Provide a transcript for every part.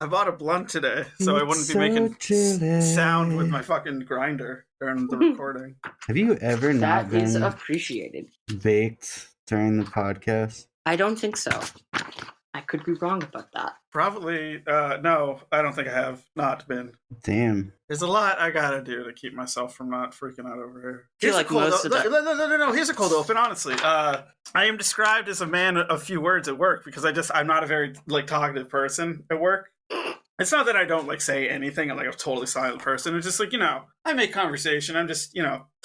I bought a blunt today, so I It's wouldn't be so making chilly. sound with my fucking grinder during the recording. Have you ever not That is been appreciated. baked during the podcast? I don't think so. I could be wrong about that. Probably, no, I don't think I have not been. Damn. There's a lot I gotta do to keep myself from not freaking out over here. I feel Here's like a cold most of the- No. Here's a cold open. Honestly, I am described as a man of few words at work because I'm not a very like talkative person at work. It's not that I don't like say anything. I'm like a totally silent person. It's just like I make conversation. I'm just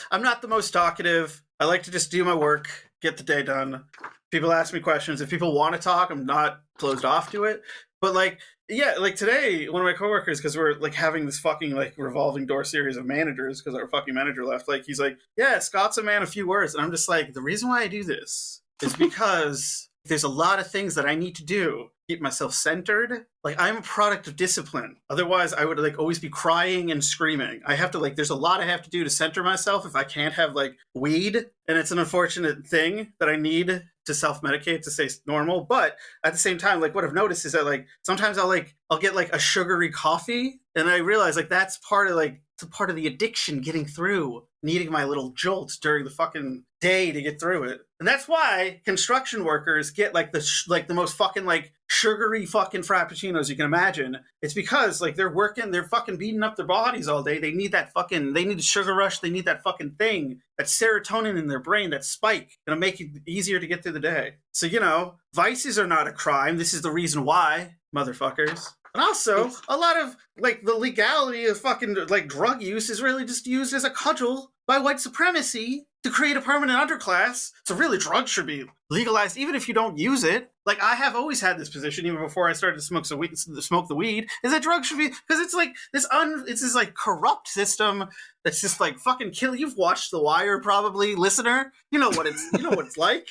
I'm not the most talkative. I like to just do my work, get the day done. People ask me questions. If people want to talk, I'm not closed off to it. But like today, one of my coworkers, because we're like having this fucking like revolving door series of managers because our fucking manager left. Like he's like, yeah, Scott's a man of few words, and I'm just like, the reason why I do this is because there's a lot of things that I need to do. Keep myself centered. Like I'm a product of discipline. Otherwise, I would like always be crying and screaming. I have to like. There's a lot I have to do to center myself. If I can't have like weed, and it's an unfortunate thing that I need to self-medicate to stay normal. But at the same time, like what I've noticed is that like sometimes I'll get like a sugary coffee, and I realize like that's part of the addiction getting through, needing my little jolt during the fucking day to get through it. And that's why construction workers get like the most fucking like sugary fucking frappuccinos you can imagine. It's because like they're working, they're fucking beating up their bodies all day. They need the sugar rush. They need that fucking thing, that serotonin in their brain, that spike. It'll make it easier to get through the day. So, vices are not a crime. This is the reason why, motherfuckers. And also, a lot of like the legality of fucking like drug use is really just used as a cudgel by white supremacy to create a permanent underclass. So really, drugs should be legalized, even if you don't use it. Like I have always had this position, even before I started to smoke the weed, is that drugs should be, because it's like it's this like corrupt system that's just like fucking kill. You've watched The Wire, probably, listener. You know what it's like.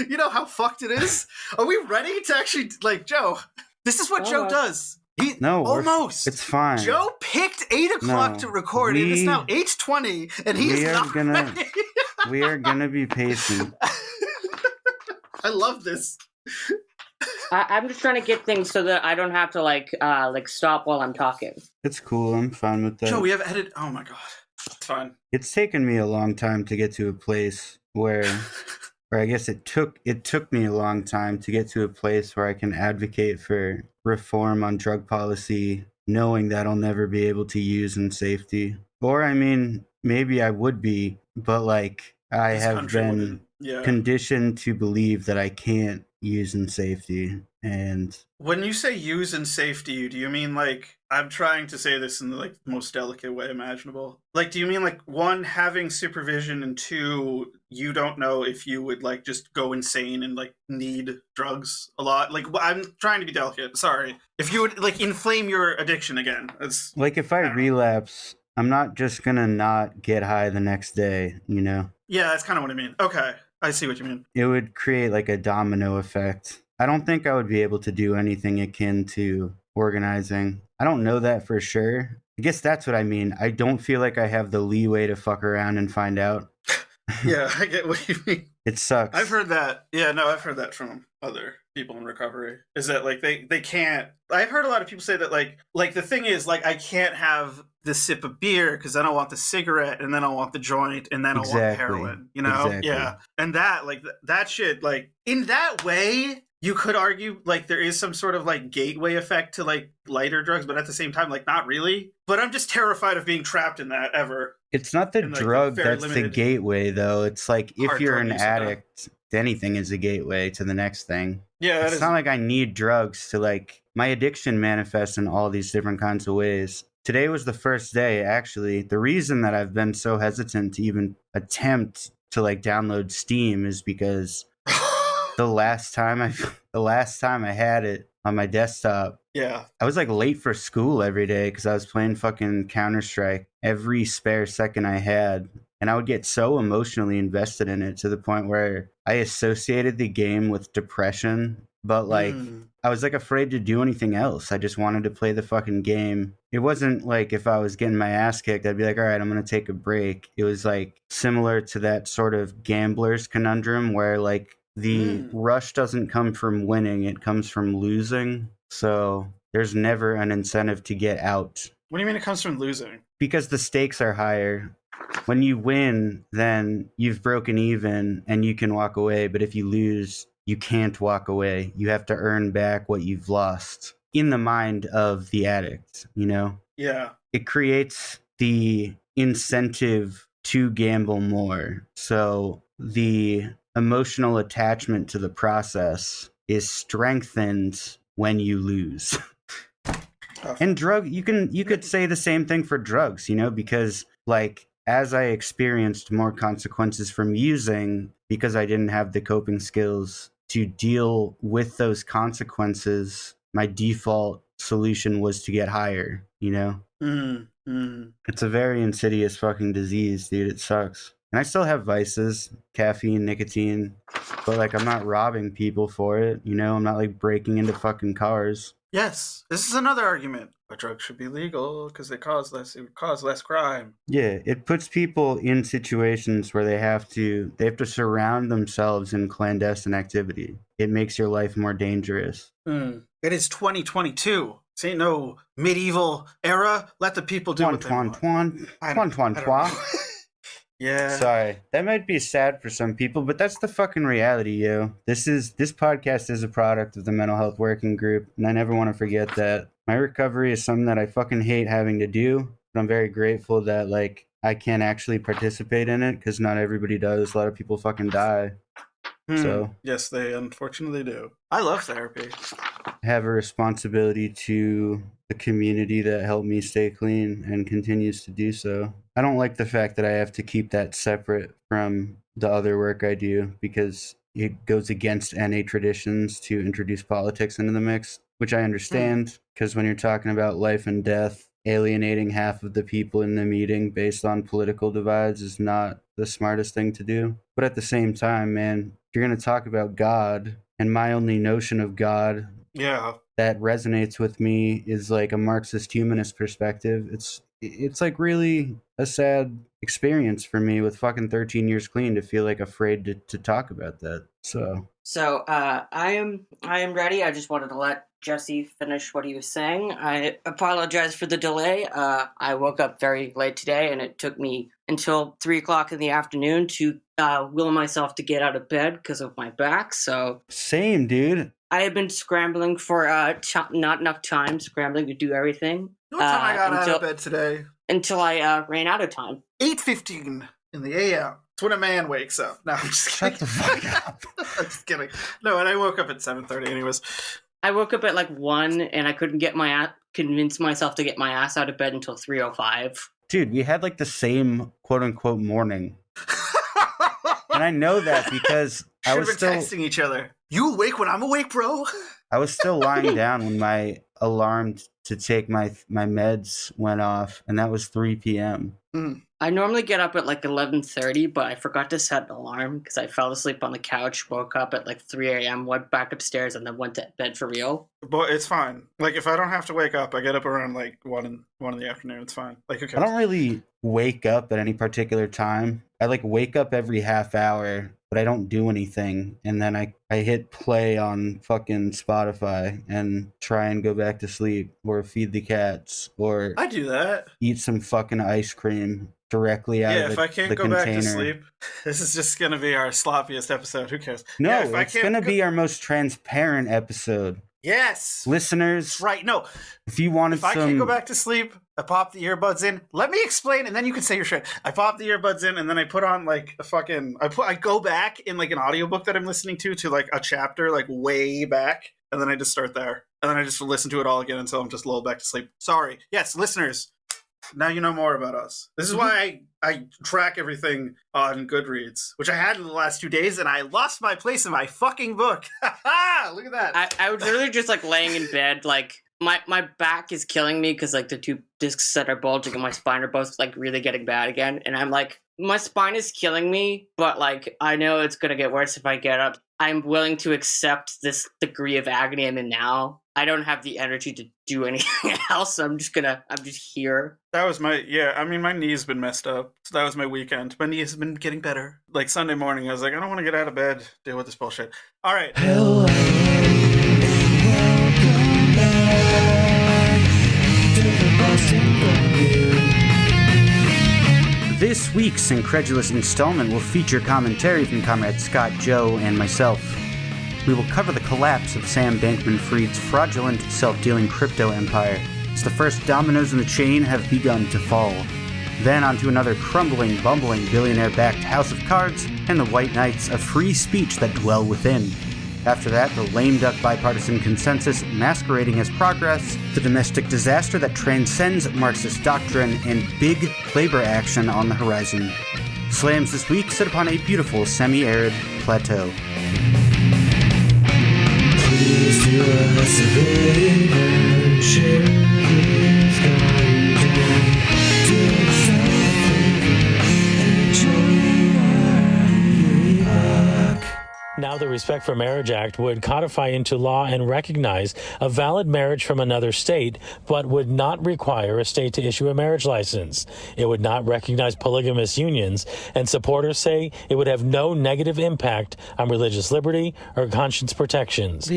You know how fucked it is? Are we ready to actually, like, Joe? This is what Joe does. It's fine. Joe picked 8 o'clock to record, and it's now 8:20, and he is not ready. We are gonna be patient. I love this. I'm just trying to get things so that I don't have to like stop while I'm talking. It's cool. I'm fine with that. Joe, we have edited. Oh my god, it's fine. It's taken me a long time to get to a place where I guess it took me a long time to get to a place where I can advocate for reform on drug policy, knowing that I'll never be able to use in safety. Or, I mean, maybe I would be, but like I have been conditioned to believe that I can't use in safety. And when you say use in safety, do you mean like, I'm trying to say this in the like most delicate way imaginable. Like, do you mean like 1, having supervision, and 2, you don't know if you would like just go insane and like need drugs a lot? Like, I'm trying to be delicate. Sorry. If you would like inflame your addiction again. It's like if I relapse, I'm not just gonna not get high the next day, Yeah, that's kind of what I mean. Okay. I see what you mean. It would create like a domino effect. I don't think I would be able to do anything akin to organizing. I don't know that for sure. I guess that's what I mean. I don't feel like I have the leeway to fuck around and find out. Yeah, I get what you mean. It sucks. I've heard that. Yeah, no, I've heard that from other people in recovery. Is that like they can't. I've heard a lot of people say that like the thing is like I can't have the sip of beer because then I want the cigarette, and then I want the joint, and then I want heroin. Exactly. Yeah, and that like that shit like in that way. You could argue like there is some sort of like gateway effect to like lighter drugs, but at the same time, like not really. But I'm just terrified of being trapped in that ever. It's not the drug that's the gateway, though. It's like if you're an addict, anything is a gateway to the next thing. Yeah, it's not like I need drugs to like my addiction manifests in all these different kinds of ways. Today was the first day, actually. The reason that I've been so hesitant to even attempt to like download Steam is because the last time I had it on my desktop, I was like late for school every day because I was playing fucking Counter-Strike every spare second I had. And I would get so emotionally invested in it to the point where I associated the game with depression. But like, I was like afraid to do anything else. I just wanted to play the fucking game. It wasn't like if I was getting my ass kicked, I'd be like, all right, I'm going to take a break. It was like similar to that sort of gambler's conundrum where like, The rush doesn't come from winning, it comes from losing. So there's never an incentive to get out. What do you mean it comes from losing? Because the stakes are higher. When you win, then you've broken even and you can walk away. But if you lose, you can't walk away. You have to earn back what you've lost in the mind of the addict, you know? Yeah. It creates the incentive to gamble more. So the emotional attachment to the process is strengthened when you lose. And you could say the same thing for drugs, you know, because like as I experienced more consequences from using, because I didn't have the coping skills to deal with those consequences, my default solution was to get higher, you know? It's a very insidious fucking disease, dude. It sucks. And I still have vices, caffeine, nicotine, but like I'm not robbing people for it, you know? I'm not like breaking into fucking cars. Yes, this is another argument. A drug should be legal because it would cause less crime. Yeah, it puts people in situations where they have to surround themselves in clandestine activity. It makes your life more dangerous. It is 2022. This ain't no medieval era. Let the people do what they want. Yeah. Sorry, that might be sad for some people, but that's the fucking reality, yo. This podcast is a product of the Mental Health Working Group, and I never want to forget that. My recovery is something that I fucking hate having to do, but I'm very grateful that like I can actually participate in it because not everybody does. A lot of people fucking die. So yes, they unfortunately do. I love therapy. I have a responsibility to the community that helped me stay clean and continues to do so. I don't like the fact that I have to keep that separate from the other work I do because it goes against NA traditions to introduce politics into the mix, which I understand because when you're talking about life and death, alienating half of the people in the meeting based on political divides is not the smartest thing to do. But at the same time, man, if you're going to talk about God, and my only notion of God that resonates with me is like a Marxist humanist perspective, it's like really a sad experience for me with fucking 13 years clean to feel like afraid to talk about that. So I am ready. I just wanted to let Jesse finish what he was saying. I apologize for the delay. I woke up very late today, and it took me until 3 o'clock in the afternoon to will myself to get out of bed because of my back. So same, dude. I have been scrambling for not enough time, scrambling to do everything. What time I got out of bed today? Until I ran out of time. 8:15 in the a.m. It's when a man wakes up. No, I'm just kidding. Shut the fuck up. I'm just kidding. No, and I woke up at 7:30 anyways. I woke up at like 1, and I couldn't convince myself to get my ass out of bed until 3:05. Dude, we had like the same quote-unquote morning. And I know that because I was still texting each other. You awake when I'm awake, bro? I was still lying down when my alarm to take my meds went off, and that was 3 p.m. I normally get up at like 11:30, but I forgot to set an alarm because I fell asleep on the couch, woke up at like 3 a.m., went back upstairs, and then went to bed for real. But it's fine. Like, if I don't have to wake up, I get up around like 1 in the afternoon. It's fine. Like, okay. I don't really wake up at any particular time. I like wake up every half hour, but I don't do anything. And then I hit play on fucking Spotify and try and go back to sleep or feed the cats or I do that. Eat some fucking ice cream directly out of the container. Yeah, if I can't go back to sleep, this is just going to be our sloppiest episode. Who cares? No, it's going to be our most transparent episode. Yes. Listeners. Right. No. If you wanted I can't go back to sleep, I pop the earbuds in. Let me explain, and then you can say your shit. I pop the earbuds in, and then I put on like a fucking... I go back in like an audiobook that I'm listening to like a chapter like way back, and then I just start there. And then I just listen to it all again until I'm just lulled back to sleep. Sorry. Yes, listeners. Now you know more about us. This is why I track everything on Goodreads, which I had in the last 2 days, and I lost my place in my fucking book. Look at that. I was literally just like laying in bed, like my back is killing me because like the 2 discs that are bulging in my spine are both like really getting bad again, and I'm like, my spine is killing me, but like I know it's gonna get worse if I get up. I'm willing to accept this degree of agony I'm in now I don't have the energy to do anything else. So I'm just here. That was my knee's been messed up. So that was my weekend. My knee has been getting better. Like Sunday morning, I was like, I don't want to get out of bed, deal with this bullshit. All right. Hello and welcome back to the Boston Review. This week's incredulous installment will feature commentary from Comrade Scott, Joe, and myself. We will cover the collapse of Sam Bankman-Fried's fraudulent, self-dealing crypto empire as the first dominoes in the chain have begun to fall. Then onto another crumbling, bumbling, billionaire-backed house of cards and the white knights of free speech that dwell within. After that, the lame duck bipartisan consensus masquerading as progress, the domestic disaster that transcends Marxist doctrine, and big labor action on the horizon. Slams this week sit upon a beautiful semi-arid plateau. Please do us a favor and share this content. Do us a favor and join our e-book. Now, the Respect for Marriage Act would codify into law and recognize a valid marriage from another state, but would not require a state to issue a marriage license. It would not recognize polygamous unions, and supporters say it would have no negative impact on religious liberty or conscience protections.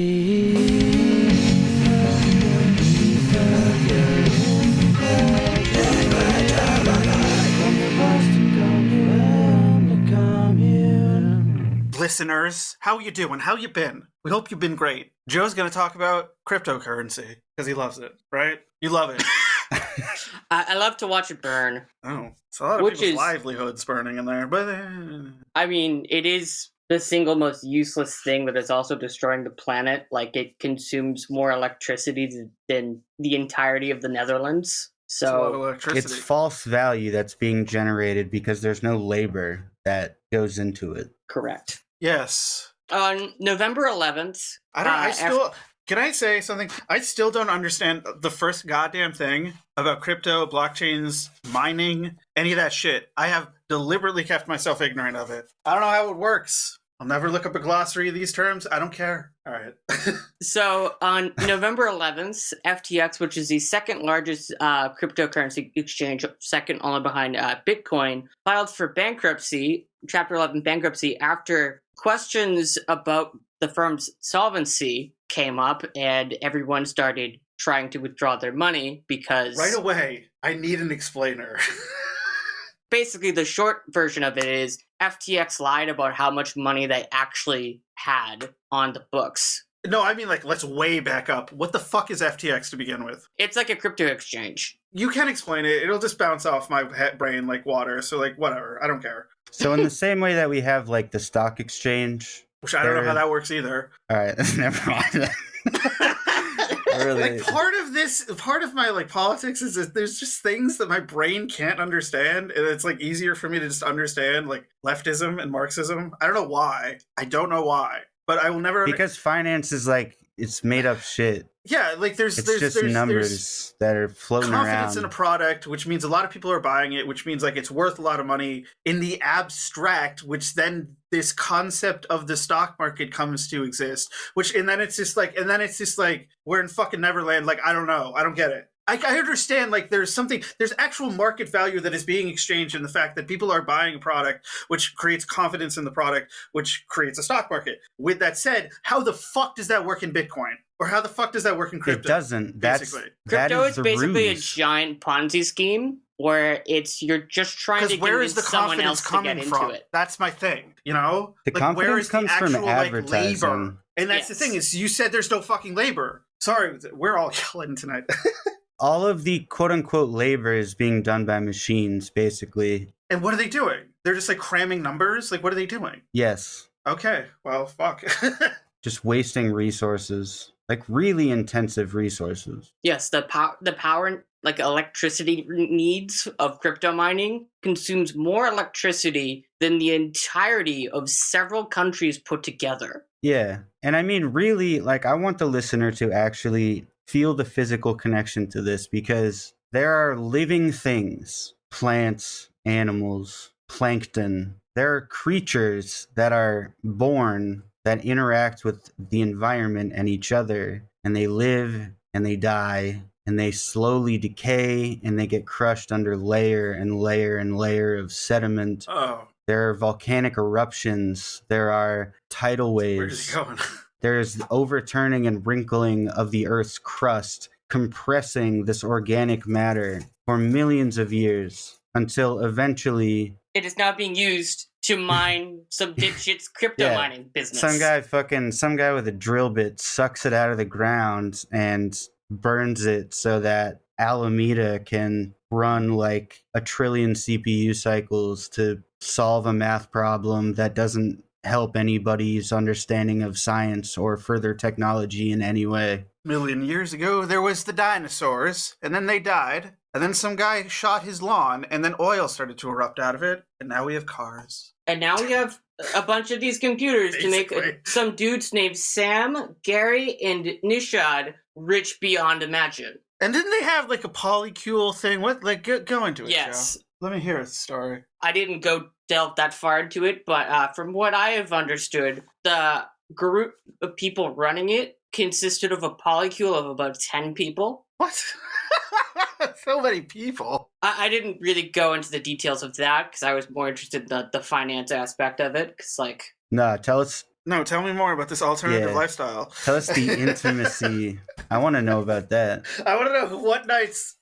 Listeners, how you doing? How you been? We hope you've been great. Joe's going to talk about cryptocurrency because he loves it, right? You love it. I love to watch it burn. Oh, it's a lot of people's livelihoods burning in there, but I mean, it is the single most useless thing that is also destroying the planet. Like, it consumes more electricity than the entirety of the Netherlands. it's a lot of So, electricity. It's false value that's being generated because there's no labor that goes into it. correct. Yes. On November 11th, Can I say something? I still don't understand the first goddamn thing about crypto, blockchains, mining, any of that shit. I have deliberately kept myself ignorant of it. I don't know how it works. I'll never look up a glossary of these terms. I don't care. All right. So on November 11th, FTX, which is the second largest cryptocurrency exchange, second only behind Bitcoin, filed for bankruptcy, Chapter 11 bankruptcy, after questions about the firm's solvency came up and everyone started trying to withdraw their money because Right away, I need an explainer. basically the short version of it is FTX lied about how much money they actually had on the books. No, I mean, like, let's way back up. What the fuck is FTX to begin with? It's like a crypto exchange. You can't explain it. It'll just bounce off my brain like water. So, like, whatever. I don't care. So in the same way that we have like the stock exchange, Which I don't know how that works either. all right, never mind. Really? Like, part of my, like, politics is that there's just things that my brain can't understand, and it's, like, easier for me to just understand, like, leftism and Marxism. I don't know why. But I will never... Because finance is like, it's made up shit. Yeah, like, It's just numbers that are floating confidence around. in a product, which means a lot of people are buying it, which means, like, it's worth a lot of money in the abstract, which then this concept of the stock market comes to exist, and then it's just like we're in fucking Neverland. Like, I don't know. I don't get it. I understand, like, there's actual market value that is being exchanged in the fact that people are buying a product, which creates confidence in the product, which creates a stock market. With that said, how the fuck does that work in Bitcoin? Or how the fuck does that work in crypto? It doesn't. Basically. Crypto is the basically ruse. a giant Ponzi scheme where you're just trying to Because where is convince the someone confidence else to coming get from? into it. That's my thing, you know? The Like, where confidence is the comes from actual, like, advertising. labor? And that's the Yes. thing is, you said there's no fucking labor. Sorry, we're all yelling tonight. All of the quote-unquote labor is being done by machines, basically. And what are they doing? They're just, like, cramming numbers? Like, what are they doing? Yes. Okay, well, fuck. Just wasting resources. Like, really intensive resources. Yes, the power, like electricity needs of crypto mining consumes more electricity than the entirety of several countries put together. Yeah. And I mean, really, like, I want the listener to actually feel the physical connection to this because there are living things, plants, animals, plankton. There are creatures that are born that interact with the environment and each other, and they live and they die and they slowly decay and they get crushed under layer and layer and layer of sediment. Oh, There are volcanic eruptions. There are tidal where's waves. he going? There's overturning and wrinkling of the Earth's crust, compressing this organic matter for millions of years until eventually It is now being used to mine some dipshit's crypto Yeah. mining business. some guy with a drill bit sucks it out of the ground and burns it so that Alameda can run like a trillion CPU cycles to solve a math problem that doesn't help anybody's understanding of science or further technology in any way. Million years ago, there was the dinosaurs, and then they died, and then some guy shot his lawn, and then oil started to erupt out of it, and now we have cars. And now we have a bunch of these computers to make Basically. some dudes named Sam, Gary, and Nishad rich beyond imagine. And didn't they have like a polycule thing? What? Like, go into it, Yes. Joe. Let me hear the story. I didn't go delve that far into it, but from what I have understood, the group of people running it consisted of a polycule of about 10 people. What? So many people. I didn't really go into the details of that because I was more interested in the finance aspect of it. Because, like, No, tell us No, tell me more about this alternative Yeah. lifestyle. the intimacy. I want to know about that. I want to know what nights,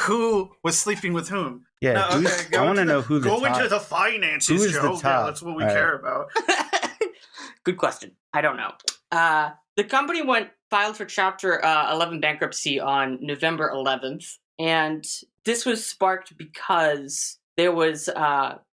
who was sleeping with whom. Yeah, No, who's- go I want to into know who the Go top. into the finances, Who is the Joe. Yeah, top? that's what we All right. care about. good question. I don't know. The company filed for Chapter 11 bankruptcy on November 11th, and this was sparked because there was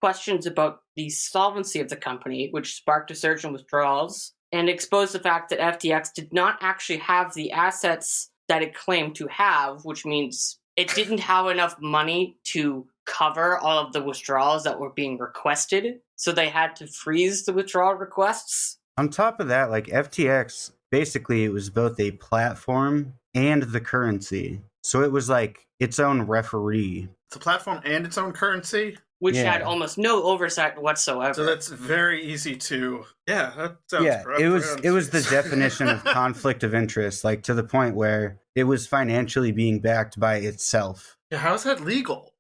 questions about the solvency of the company, which sparked a surge in withdrawals and exposed the fact that FTX did not actually have the assets that it claimed to have, which means it didn't have enough money to cover all of the withdrawals that were being requested, so they had to freeze the withdrawal requests. On top of that, like FTX, basically it was both a platform and the currency. So it was like its own referee. It's a platform and its own currency, Which Yeah. had almost no oversight whatsoever. so that's very easy to. Yeah, that sounds Yeah, corrupt. it was the definition of conflict of interest, like to the point where it was financially being backed by itself. Yeah, how is that legal?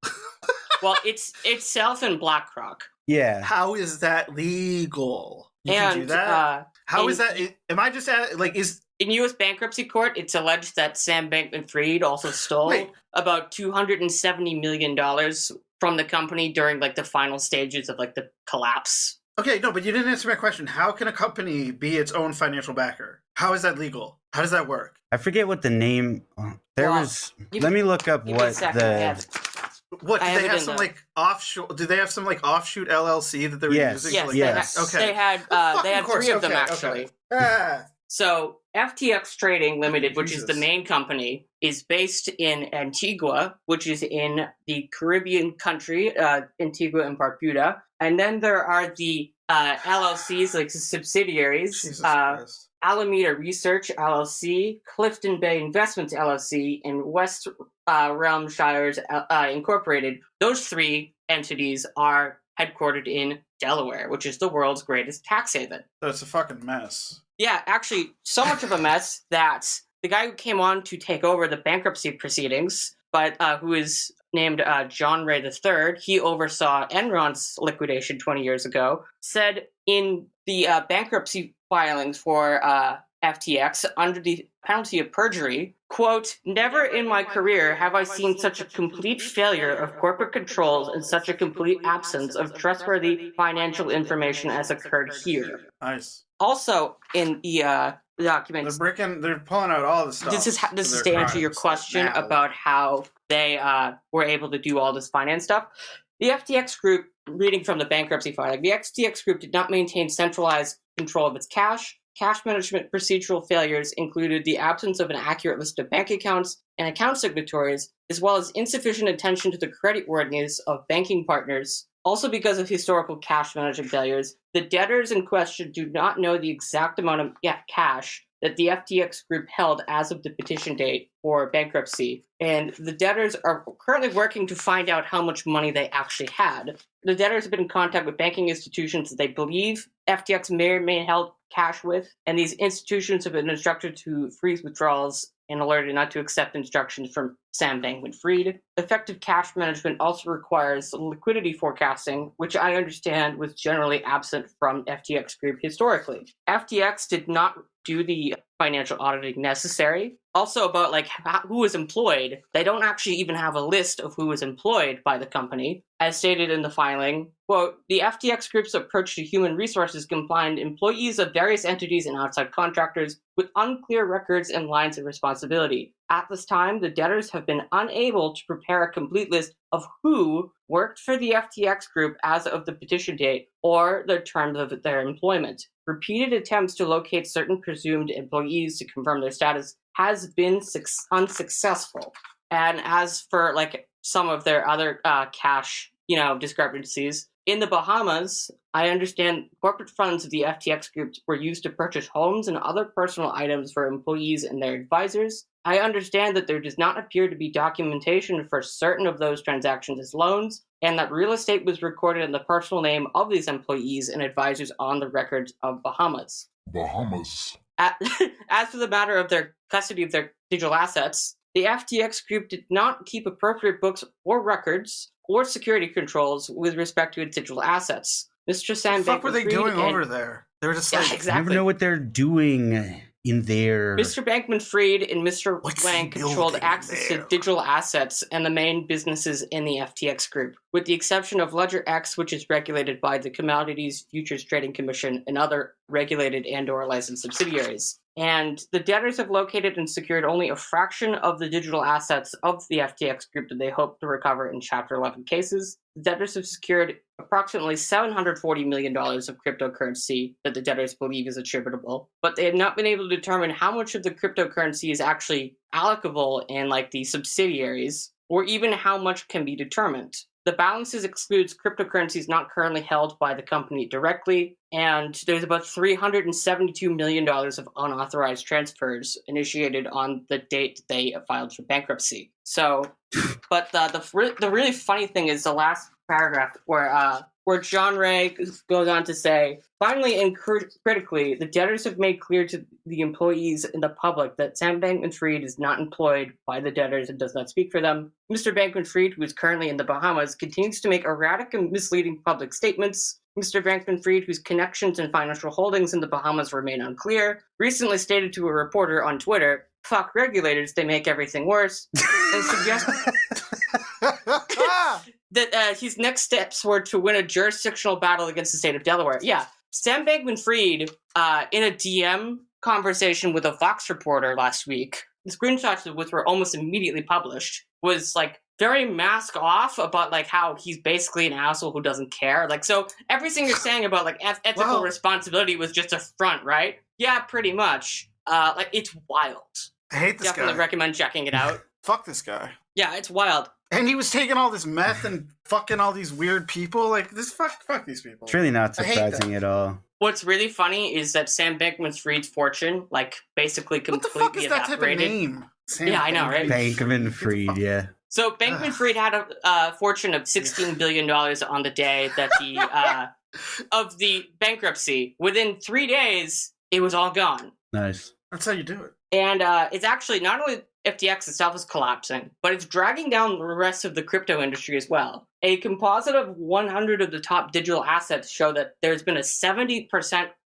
Well, it's itself and BlackRock. Yeah. How is that legal? You and can do that. How is in- that? Am I just like is? in U.S. bankruptcy court, it's alleged that Sam Bankman-Fried also stole Wait. about $270 million from the company during like the final stages of like the collapse. Okay, no, but you didn't answer my question. How can a company be its own financial backer? How is that legal? How does that work? I forget what the name. There Well, was. give- Let me look up Give me a what second. I the. have it. What I do have they it have in some the- like offshore? Do they have some like offshoot LLC that they were Yes. using? Yes, to, like, yes. Okay. They had Fucking of course, 3 of them okay, actually. okay. Ah. So FTX Trading Limited, which is the Jesus. main company, is based in Antigua, which is in the Caribbean country, Antigua and Barbuda. And then there are the LLCs, like subsidiaries, Jesus Christ. Alameda Research LLC, Clifton Bay Investments LLC, and West Realmshires Incorporated. Those 3 entities are headquartered in Delaware, which is the world's greatest tax haven. That's a fucking mess. Yeah, actually, so much of a mess that the guy who came on to take over the bankruptcy proceedings, but who is named John Ray III, he oversaw Enron's liquidation 20 years ago, said in the bankruptcy filings for FTX under the penalty of perjury, quote, "Never in my career have I seen such a complete failure of corporate controls and such a complete absence of trustworthy financial information as occurred here." Nice. Also, in the documents, They're pulling out all the stuff. this is for to their answer your crimes question now. about how they were able to do all this finance stuff. The FTX group, reading from the bankruptcy filing, the FTX group did not maintain centralized control of its cash. Cash management procedural failures included the absence of an accurate list of bank accounts and account signatories, as well as insufficient attention to the creditworthiness of banking partners. Also, because of historical cash management failures, the debtors in question do not know the exact amount of cash that the FTX group held as of the petition date for bankruptcy. And the debtors are currently working to find out how much money they actually had. The debtors have been in contact with banking institutions that they believe FTX may or may have held cash with, and these institutions have been instructed to freeze withdrawals and alerted not to accept instructions from Sam Bankman-Fried. Effective cash management also requires liquidity forecasting, which I understand was generally absent from FTX Group historically. FTX did not do the financial auditing necessary. Also about who was employed, they don't actually even have a list of who was employed by the company. As stated in the filing, quote, the FTX Group's approach to human resources combined employees of various entities and outside contractors with unclear records and lines of responsibility. At this time, the debtors have been unable to prepare a complete list of who worked for the FTX Group as of the petition date or the terms of their employment. Repeated attempts to locate certain presumed employees to confirm their status has been unsuccessful. And as for some of their other cash, discrepancies, in the Bahamas, I understand corporate funds of the FTX Group were used to purchase homes and other personal items for employees and their advisors. I understand that there does not appear to be documentation for certain of those transactions as loans, and that real estate was recorded in the personal name of these employees and advisors on the records of Bahamas. As for the matter of their custody of their digital assets, the FTX Group did not keep appropriate books or records or security controls with respect to its digital assets. Mr. Sam What the fuck were they Bankman-Fried doing over there? They were just Yeah, like, I exactly. never know what they're doing in there. Mr. Bankman-Fried and Mr. What's Wang he controlled building access there? to digital assets and the main businesses in the FTX Group, with the exception of Ledger X, which is regulated by the Commodities Futures Trading Commission and other regulated and/or licensed subsidiaries. And the debtors have located and secured only a fraction of the digital assets of the FTX Group that they hope to recover in Chapter 11 cases. The debtors have secured approximately $740 million of cryptocurrency that the debtors believe is attributable, but they have not been able to determine how much of the cryptocurrency is actually allocable in the subsidiaries, or even how much can be determined. The balances excludes cryptocurrencies not currently held by the company directly, and there's about $372 million of unauthorized transfers initiated on the date they filed for bankruptcy. So, but the really funny thing is the last paragraph where John Ray goes on to say, finally and critically, the debtors have made clear to the employees and the public that Sam Bankman-Fried is not employed by the debtors and does not speak for them. Mr. Bankman-Fried, who is currently in the Bahamas, continues to make erratic and misleading public statements. Mr. Bankman-Fried, whose connections and financial holdings in the Bahamas remain unclear, recently stated to a reporter on Twitter, fuck regulators, they make everything worse, and suggested that his next steps were to win a jurisdictional battle against the state of Delaware. Yeah, Sam Bankman-Fried, in a DM conversation with a Vox reporter last week, the screenshots of which were almost immediately published, was very mask off about how he's basically an asshole who doesn't care. So everything you're saying about ethical responsibility was just a front, right? Yeah, pretty much. It's wild. I hate this Definitely guy. recommend checking it out. Fuck this guy. Yeah, it's wild. And he was taking all this meth and fucking all these weird people. Fuck these people. It's really not I hate surprising that. at all. What's really funny is that Sam Bankman-Fried's fortune, basically What the completely fuck is that type of evaporated. name? Sam Yeah, I know, right? Bankman-Fried, yeah. So Bankman-Fried had a fortune of $16 billion on the day that of the bankruptcy. Within 3 days, it was all gone. Nice. That's how you do it. And it's actually not only FTX itself is collapsing, but it's dragging down the rest of the crypto industry as well. A composite of 100 of the top digital assets show that there's been a 70%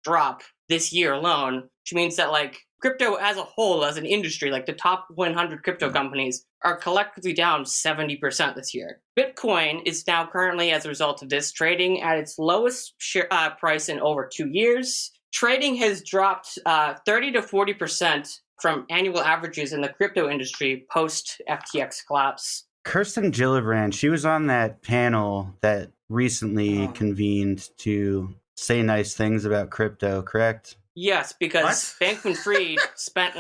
drop this year alone, which means that crypto as a whole, as an industry, the top 100 crypto companies are collectively down 70% this year. Bitcoin is now currently, as a result of this, trading at its lowest price in over 2 years. Trading has dropped 30 to 40% from annual averages in the crypto industry post FTX collapse. Kirsten Gillibrand, she was on that panel that recently convened to say nice things about crypto, correct? Yes, because Bankman-Fried spent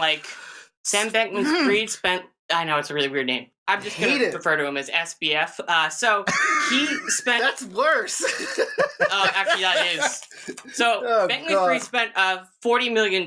Sam Bankman-Fried spent, I know it's a really weird name. I'm just going to refer to him as SBF. So he spent... That's worse. Actually, that is. So Bankman-Fried spent $40 million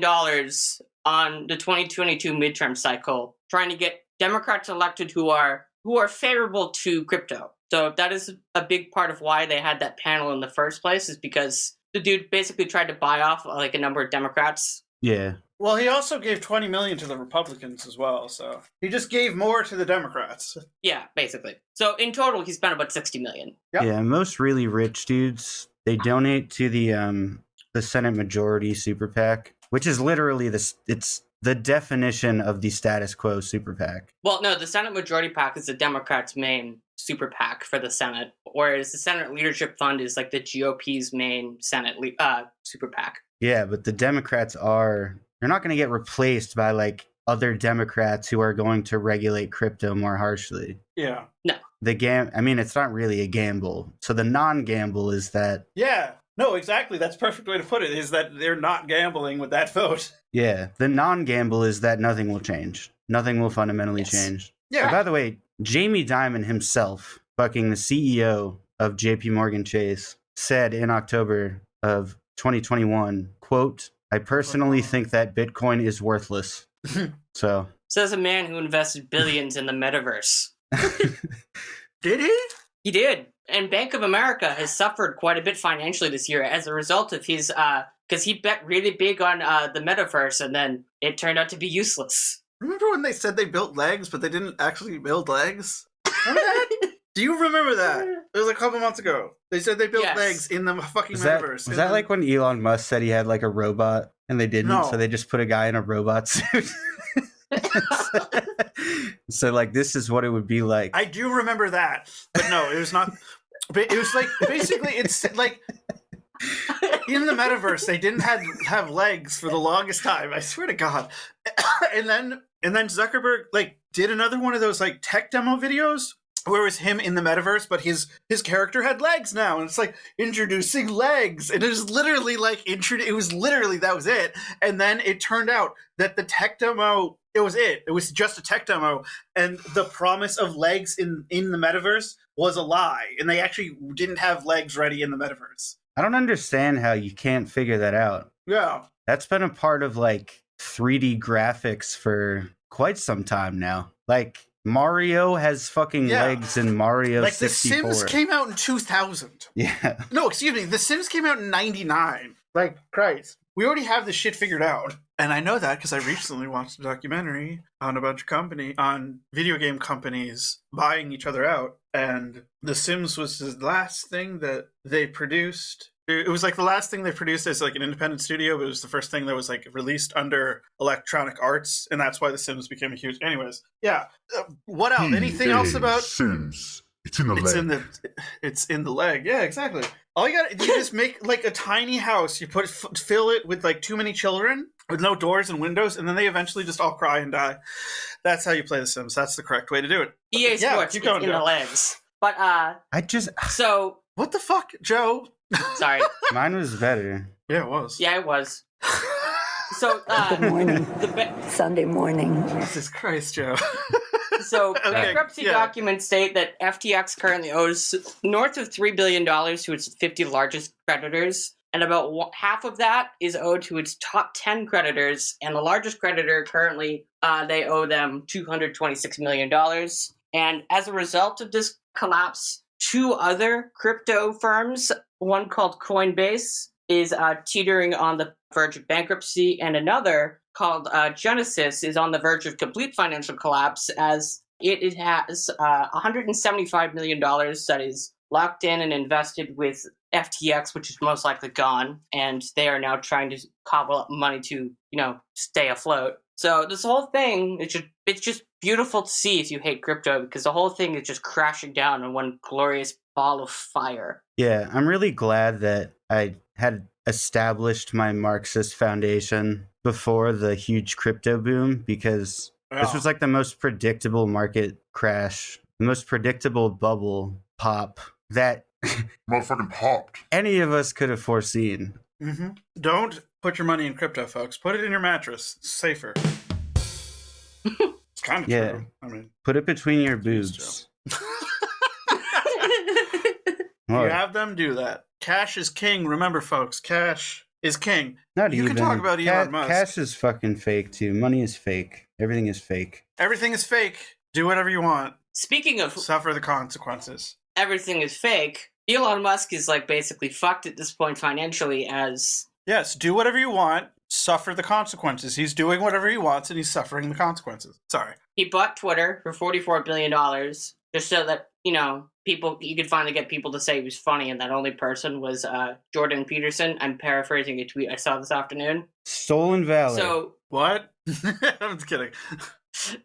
on the 2022 midterm cycle, trying to get Democrats elected who are favorable to crypto. So that is a big part of why they had that panel in the first place, is because the dude basically tried to buy off like a number of Democrats. Yeah. Well, he also gave $20 million to the Republicans as well, so he just gave more to the Democrats. Yeah, basically. So in total, he spent about $60 million. Yep. Yeah, most really rich dudes, they donate to the Senate Majority Super PAC, which is literally it's the definition of the status quo super PAC. Well, no, the Senate Majority PAC is the Democrats' main super PAC for the Senate, whereas the Senate Leadership Fund is like the GOP's main Senate super PAC. Yeah, but the Democrats they're not going to get replaced by like other Democrats who are going to regulate crypto more harshly. Yeah. No. I mean, it's not really a gamble. So the non-gamble is that. Yeah. No, exactly. That's the perfect way to put it, is that they're not gambling with that vote. Yeah, the non-gamble is that nothing will change. Nothing will fundamentally change. Yeah. And by the way, Jamie Dimon himself, fucking the CEO of JP Morgan Chase, said in October of 2021, quote, "I personally think that Bitcoin is worthless." So. Says a man who invested billions in the metaverse. Did he? He did. And Bank of America has suffered quite a bit financially this year as a result of his, because he bet really big on the metaverse, and then it turned out to be useless. Remember when they said they built legs, but they didn't actually build legs? Remember that? Do you remember that? It was a couple months ago. They said they built legs in the fucking metaverse. Was that like when Elon Musk said he had like a robot and they didn't? No. So they just put a guy in a robot suit. So like, this is what it would be like. I do remember that, but no, it was not. It was like, basically, it's like in the metaverse they didn't have legs for the longest time. I swear to God. And then Zuckerberg like did another one of those like tech demo videos where it was him in the metaverse, but his character had legs now, and it's like introducing legs, and it was literally like that was it. And then it turned out that the tech demo, it was just a tech demo, and the promise of legs in the metaverse was a lie, and they actually didn't have legs ready in the metaverse. I don't understand how you can't figure that out. Yeah. That's been a part of like 3D graphics for quite some time now. Like Mario has fucking legs in Mario 64. Like The Sims came out in 2000. Yeah. No, excuse me. The Sims came out in 99. Like, Christ. We already have this shit figured out. And I know that because I recently watched a documentary on a bunch of on video game companies buying each other out. And The Sims was the last thing that they produced. It was like the last thing they produced as like an independent studio, but it was the first thing that was like released under Electronic Arts, and that's why The Sims became a huge. Anyways, yeah. What else? Anything else about Sims? It's in the leg. It's in the leg. Yeah, exactly. All you just make like a tiny house. You fill it with like too many children with no doors and windows, and then they eventually just all cry and die. That's how you play The Sims. That's the correct way to do it. EA Sports keep going, in Joe. the legs. But so what the fuck, Joe? Sorry. Mine was better. Yeah, it was. Yeah, it was. So Good morning. Sunday morning. Jesus Christ, Joe. So bankruptcy documents state that FTX currently owes north of $3 billion to its 50 largest creditors, and about half of that is owed to its top 10 creditors, and the largest creditor currently, they owe them $226 million. And as a result of this collapse, two other crypto firms, one called Coinbase, is teetering on the verge of bankruptcy, and another called Genesis is on the verge of complete financial collapse, as it has $175 million that is locked in and invested with FTX, which is most likely gone, and they are now trying to cobble up money to, stay afloat. So this whole thing, it's just beautiful to see if you hate crypto, because the whole thing is just crashing down in one glorious ball of fire. Yeah, I'm really glad that I had established my Marxist foundation before the huge crypto boom, because this was like the most predictable market crash, the most predictable bubble pop that Motherfucking popped. any of us could have foreseen. Mm-hmm. Don't put your money in crypto, folks. Put it in your mattress. It's safer. It's kind of true. I mean, put it between your boobs. You have them do that. Cash is king. Remember, folks, cash is king. Not You even. can talk about Elon Musk. Cash is fucking fake too. Money is fake. Everything is fake. Everything is fake. Do whatever you want. Speaking of Suffer the consequences. everything is fake, Elon Musk is like basically fucked at this point financially as... Yes, do whatever you want. Suffer the consequences. He's doing whatever he wants and he's suffering the consequences. Sorry. He bought Twitter for $44 billion just so that, you could finally get people to say he was funny, and that only person was Jordan Peterson. I'm paraphrasing a tweet I saw this afternoon. Stolen valor. So What? I'm just kidding.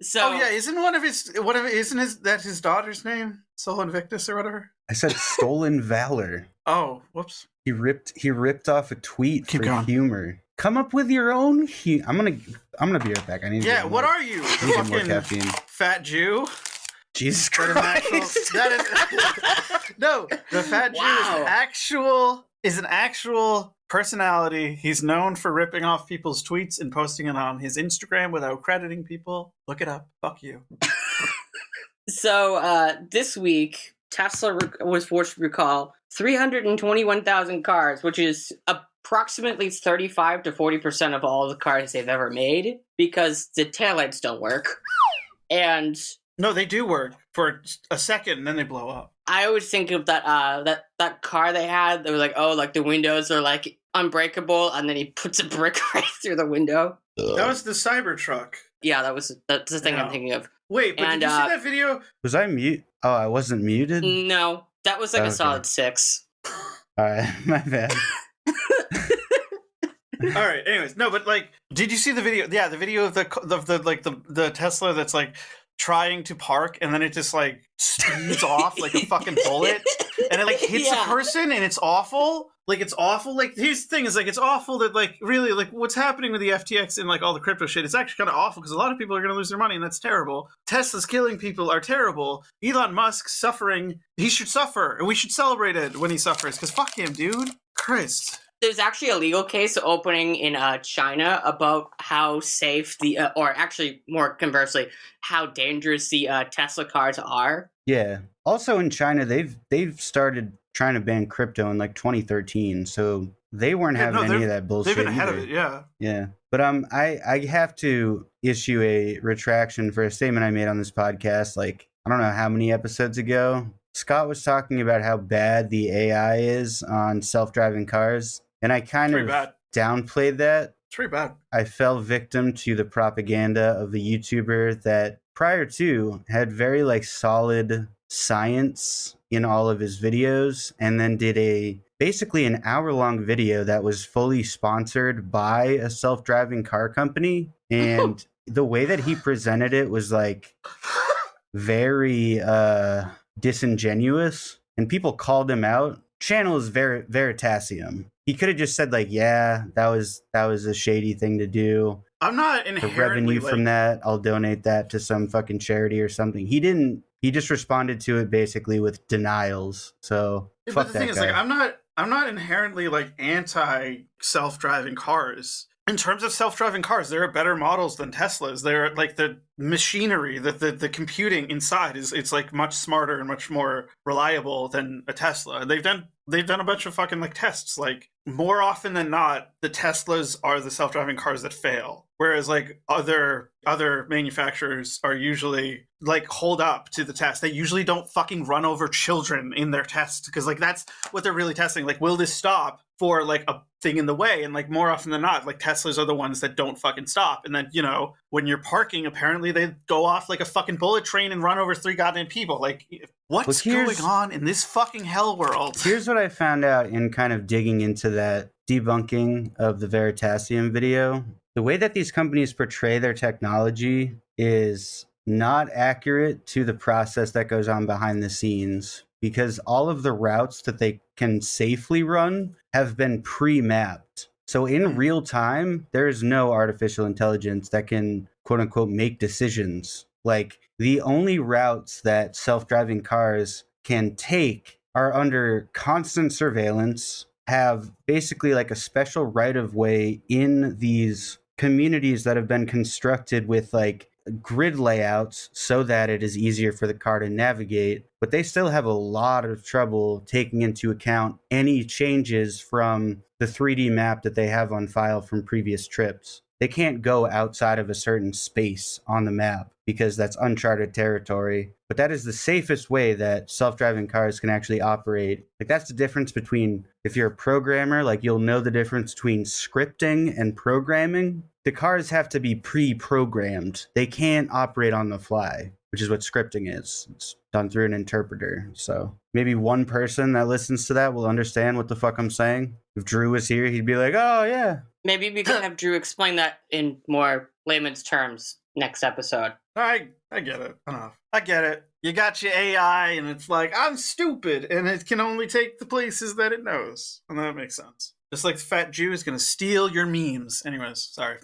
So oh yeah, isn't that his daughter's name? Sol Invictus or whatever? I said stolen valor. Oh, whoops. He ripped off a tweet Keep for going. humor. Come up with your own. I'm gonna be right back. I need. To Yeah, get what more, are you? I need to get more Fucking caffeine. fat Jew? Jesus That Christ! No, the fat Jew is an actual personality. He's known for ripping off people's tweets and posting it on his Instagram without crediting people. Look it up. Fuck you. So this week, Tesla was forced to recall 321,000 cars, which is approximately 35 to 40% of all the cars they've ever made, because the taillights don't work. And no, they do work for a second and then they blow up. I always think of that car they had. They were like, oh, like the windows are like unbreakable, and then he puts a brick right through the window. That was the Cybertruck. Yeah, that's the thing I'm thinking of. Wait, but did you see that video? Was I mute? Oh, I wasn't muted? No, that was like a solid 6. Alright, my bad. All right. Anyways, no, but like, did you see the video? Yeah, the video of the Tesla that's like trying to park and then it just like speeds off like a fucking bullet and it like hits a person and it's awful. Like it's awful. Like here's the thing is like it's awful that like really like what's happening with the FTX and like all the crypto shit. It's actually kind of awful because a lot of people are going to lose their money and that's terrible. Tesla's killing people are terrible. Elon Musk suffering. He should suffer and we should celebrate it when he suffers because fuck him, dude. Christ. There's actually a legal case opening in China about how safe or actually more conversely, how dangerous the Tesla cars are. Yeah. Also in China, they've started trying to ban crypto in like 2013, so they weren't having any of that bullshit. They've been ahead either. of it, yeah. Yeah. But I have to issue a retraction for a statement I made on this podcast, like, I don't know how many episodes ago. Scott was talking about how bad the AI is on self-driving cars. And I kind of downplayed that. It's pretty bad. I fell victim to the propaganda of the YouTuber that prior to had very like solid science in all of his videos and then did basically an hour-long video that was fully sponsored by a self-driving car company. And the way that he presented it was like very disingenuous and people called him out. Channel is Veritasium. He could have just said like, yeah, that was a shady thing to do. I'm not inherently the revenue from that, I'll donate that to some fucking charity or something. He didn't. He just responded to it basically with denials. So fuck that guy. But the thing is, like, I'm not inherently like anti self-driving cars. In terms of self-driving cars, there are better models than Teslas. They're like the machinery, the computing inside it's like much smarter and much more reliable than a Tesla. They've done a bunch of fucking like tests. Like more often than not, the Teslas are the self-driving cars that fail. Whereas like other manufacturers are usually like hold up to the test. They usually don't fucking run over children in their tests because like that's what they're really testing. Like, will this stop for like a thing in the way? And like more often than not, like Teslas are the ones that don't fucking stop. And then, when you're parking, apparently they go off like a fucking bullet train and run over 3 goddamn people. Like, what's going on in this fucking hell world? Here's what I found out in kind of digging into that debunking of the Veritasium video. The way that these companies portray their technology is not accurate to the process that goes on behind the scenes, because all of the routes that they can safely run have been pre-mapped. So in real time, there is no artificial intelligence that can, quote unquote, make decisions. Like the only routes that self-driving cars can take are under constant surveillance, have basically like a special right of way in these communities that have been constructed with like grid layouts so that it is easier for the car to navigate, but they still have a lot of trouble taking into account any changes from the 3D map that they have on file from previous trips. They can't go outside of a certain space on the map because that's uncharted territory. But that is the safest way that self-driving cars can actually operate. Like, that's the difference between, if you're a programmer, like, you'll know the difference between scripting and programming. The cars have to be pre-programmed. They can't operate on the fly, which is what scripting is. It's done through an interpreter. So maybe one person that listens to that will understand what the fuck I'm saying. If Drew was here, he'd be like, oh, yeah. Maybe we can have Drew explain that in more layman's terms next episode. I get it. Enough. I get it. You got your AI, and it's like, I'm stupid, and it can only take the places that it knows. And that makes sense. Just like the fat Jew is going to steal your memes. Anyways, sorry.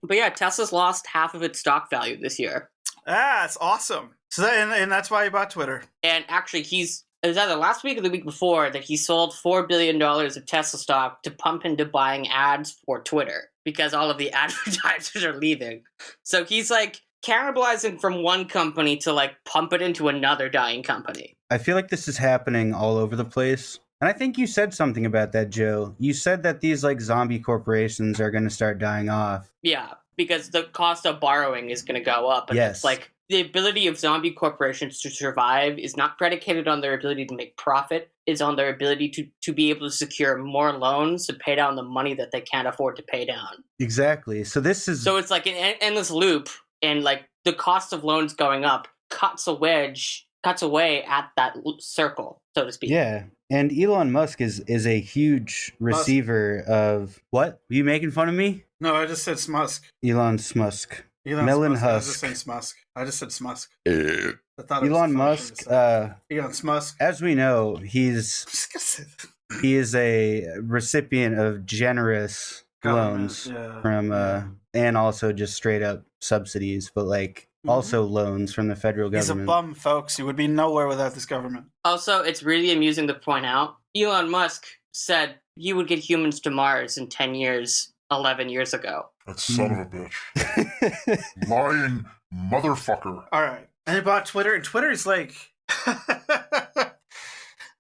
But yeah, Tesla's lost half of its stock value this year. Ah, it's awesome. So that, and that's why he bought Twitter. And actually, it was either last week or the week before that he sold $4 billion of Tesla stock to pump into buying ads for Twitter because all of the advertisers are leaving. So he's like cannibalizing from one company to like pump it into another dying company. I feel like this is happening all over the place. And I think you said something about that, Joe. You said that these like zombie corporations are going to start dying off. Yeah, because the cost of borrowing is going to go up. And Yes. it's like the ability of zombie corporations to survive is not predicated on their ability to make profit. It's on their ability to be able to secure more loans to pay down the money that they can't afford to pay down. Exactly. So this is... So it's like an endless loop, and like the cost of loans going up cuts away at that circle, so to speak. Yeah. And Elon Musk is a huge receiver of... What? Were you making fun of me? No, I just said Smusk. Elon Smusk. Elon Melon Smusk. I was just Husk. saying Smusk. I just said Smusk. I thought it was Elon a funny Musk, thing to say. Elon Smusk. as we know, I'm he's just gonna say that. he is a recipient of generous Government, loans yeah. from and also just straight up subsidies, but like also loans from the federal He's a government. bum, folks. He would be nowhere without this government. Also, it's really amusing to point out, Elon Musk said he would get humans to Mars in 10 years, 11 years ago. That son of a bitch. Lying motherfucker. All right. And he bought Twitter, and Twitter is like...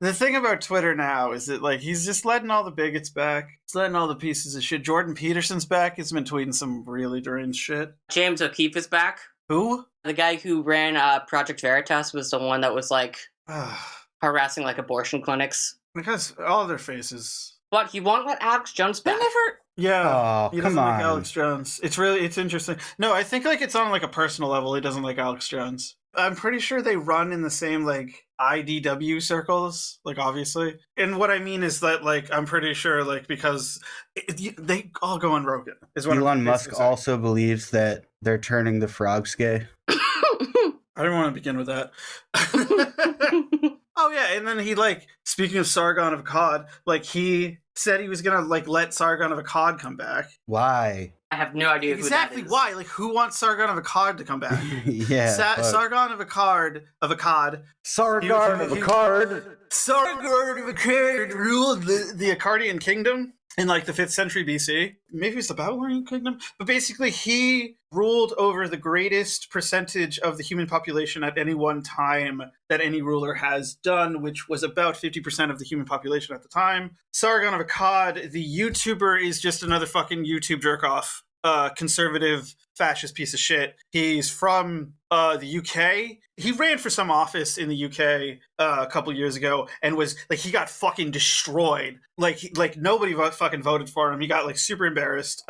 The thing about Twitter now is that, like, he's just letting all the bigots back. He's letting all the pieces of shit. Jordan Peterson's back. He's been tweeting some really deranged shit. James O'Keefe is back. Who? The guy who ran Project Veritas was the one that was like harassing like abortion clinics. Because all their faces... But he won't let Alex Jones back. Yeah, Oh, he come doesn't like on. Alex Jones. It's interesting. No, I think like it's on like a personal level. He doesn't like Alex Jones. I'm pretty sure they run in the same like IDW circles, like obviously. And what I mean is that like I'm pretty sure like because they all go on Rogan. Is what Elon I'm Musk saying. also believes that they're turning the frogs gay. I don't want to begin with that. Oh yeah, and then he like speaking of Sargon of Akkad, like he said he was gonna like let Sargon of Akkad come back. Why? I have no idea Exactly who that is. why? Like who wants Sargon of Akkad to come back? Yeah. fuck. Sargon of Akkad Sargon of he- Akkad. Sargon of Akkad ruled the Akkadian kingdom in like the 5th century BC. Maybe it's the Babylonian kingdom, but basically he ruled over the greatest percentage of the human population at any one time that any ruler has done, which was about 50% of the human population at the time. Sargon of Akkad, the YouTuber, is just another fucking YouTube jerk-off. Conservative fascist piece of shit. He's from the UK. He ran for some office in the UK a couple years ago and was like he got fucking destroyed. Like nobody fucking voted for him. He got like super embarrassed.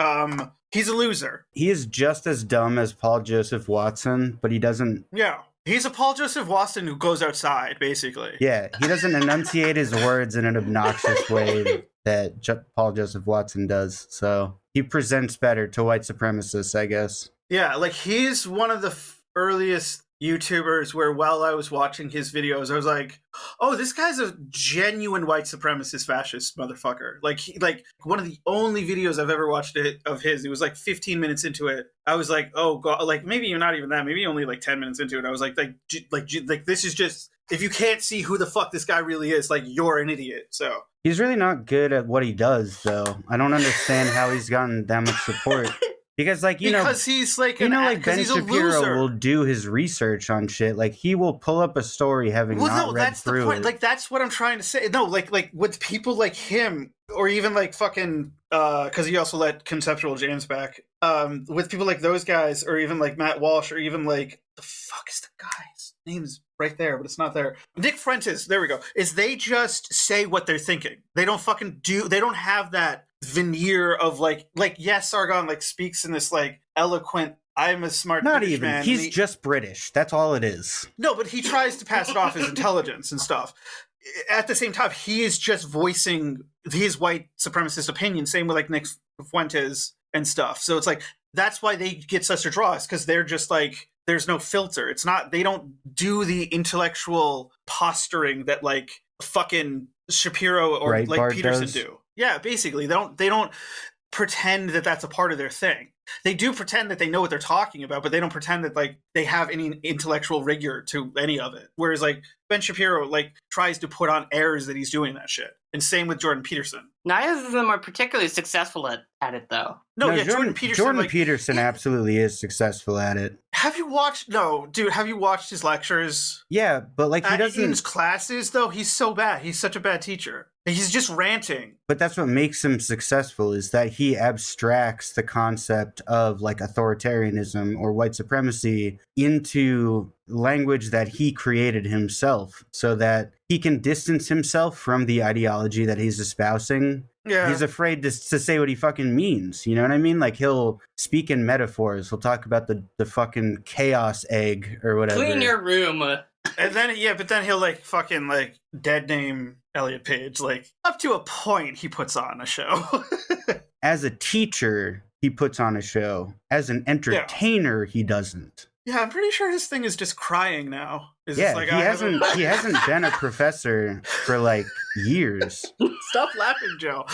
He's a loser. He is just as dumb as Paul Joseph Watson, but he doesn't. Yeah. He's a Paul Joseph Watson who goes outside, basically. Yeah, he doesn't enunciate his words in an obnoxious way that Paul Joseph Watson does. So he presents better to white supremacists, I guess. Yeah, like he's one of the earliest YouTubers where while I was watching his videos, I was like, oh, this guy's a genuine white supremacist fascist motherfucker. Like one of the only videos I've ever watched of his, it was like 15 minutes into it. I was like, oh god, like maybe not even that, maybe only like 10 minutes into it. I was like this is just, if you can't see who the fuck this guy really is, like you're an idiot. So He's really not good at what he does, though. I don't understand how he's gotten that much support. Because like because he's like Ben Ben Shapiro will do his research on shit. Like he will pull up a story having not read that's through the point. it. Like that's what I'm trying to say. No, like with people like him, or even like fucking because he also let Conceptual James back. With people like those guys, or even like Matt Walsh, or even like the fuck is the guy's name's right there, but it's not there. Nick Fuentes. There we go. Is they just say what they're thinking. They don't fucking do. They don't have that veneer of like yes, Sargon like speaks in this like eloquent. I'm a smart Not British even. man. He's just British. That's all it is. No, but he tries to pass it off as intelligence and stuff. At the same time, he is just voicing his white supremacist opinion. Same with like Nick Fuentes and stuff. So it's like that's why they get such a draw, because they're just like there's no filter. It's not, they don't do the intellectual posturing that like fucking Shapiro or Breitbart like Peterson does. do. Yeah, basically they don't pretend that that's a part of their thing. They do pretend that they know what they're talking about, but they don't pretend that like they have any intellectual rigor to any of it. Whereas like Ben Shapiro like tries to put on airs that he's doing that shit. And same with Jordan Peterson. Neither of them are particularly successful at it, though. No, yeah, Jordan Peterson. Peterson absolutely is successful at it. Have you watched? No, dude. Have you watched his lectures? Yeah, but like he doesn't. In his classes, though, he's so bad. He's such a bad teacher. He's just ranting. But that's what makes him successful, is that he abstracts the concept of like authoritarianism or white supremacy into language that he created himself, so that he can distance himself from the ideology that he's espousing. Yeah. He's afraid to say what he fucking means. You know what I mean? Like he'll speak in metaphors. He'll talk about the fucking chaos egg or whatever. Clean your room. And then, yeah, but then he'll like fucking like dead name Elliot Page. Like up to a point, he puts on a show. As a teacher, he puts on a show. As an entertainer, he doesn't. Yeah, I'm pretty sure his thing is just crying now. Yeah, like, he hasn't been a professor for like years. Stop laughing, Joe.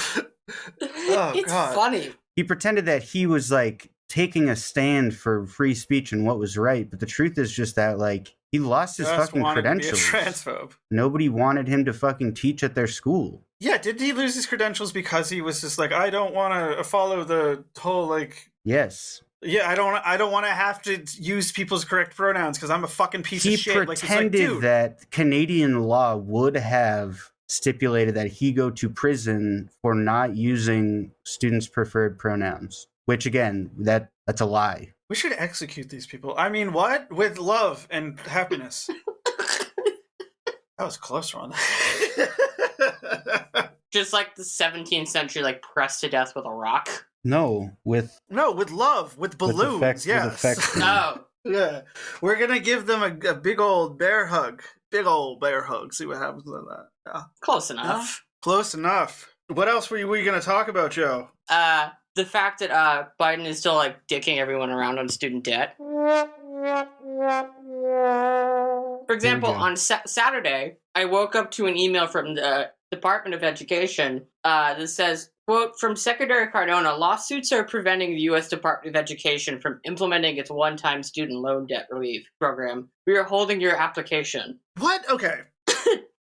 Oh, it's God. funny. He pretended that he was like taking a stand for free speech and what was right, but the truth is just that like he lost his fucking credentials. To be a transphobe. Nobody wanted him to fucking teach at their school. Yeah, did he lose his credentials because he was just like, I don't want to follow the whole like? Yes. Yeah, I don't want to have to use people's correct pronouns because I'm a fucking piece of shit. He pretended that Canadian law would have stipulated that he go to prison for not using students' preferred pronouns. Which again, that's a lie. We should execute these people. I mean, what? With love and happiness. That was close, Ron. Just like the 17th century, like pressed to death with a rock. No, with love, with balloons. Yes. No. Yeah. We're gonna give them a big old bear hug. Big old bear hug. See what happens with that. Yeah. Close enough. Yeah. Close enough. What else were we gonna talk about, Joe? The fact that Biden is still like dicking everyone around on student debt. For example, on Saturday, I woke up to an email from the Department of Education that says, quote, from Secretary Cardona, lawsuits are preventing the U.S. Department of Education from implementing its one-time student loan debt relief program. We are holding your application. What? Okay.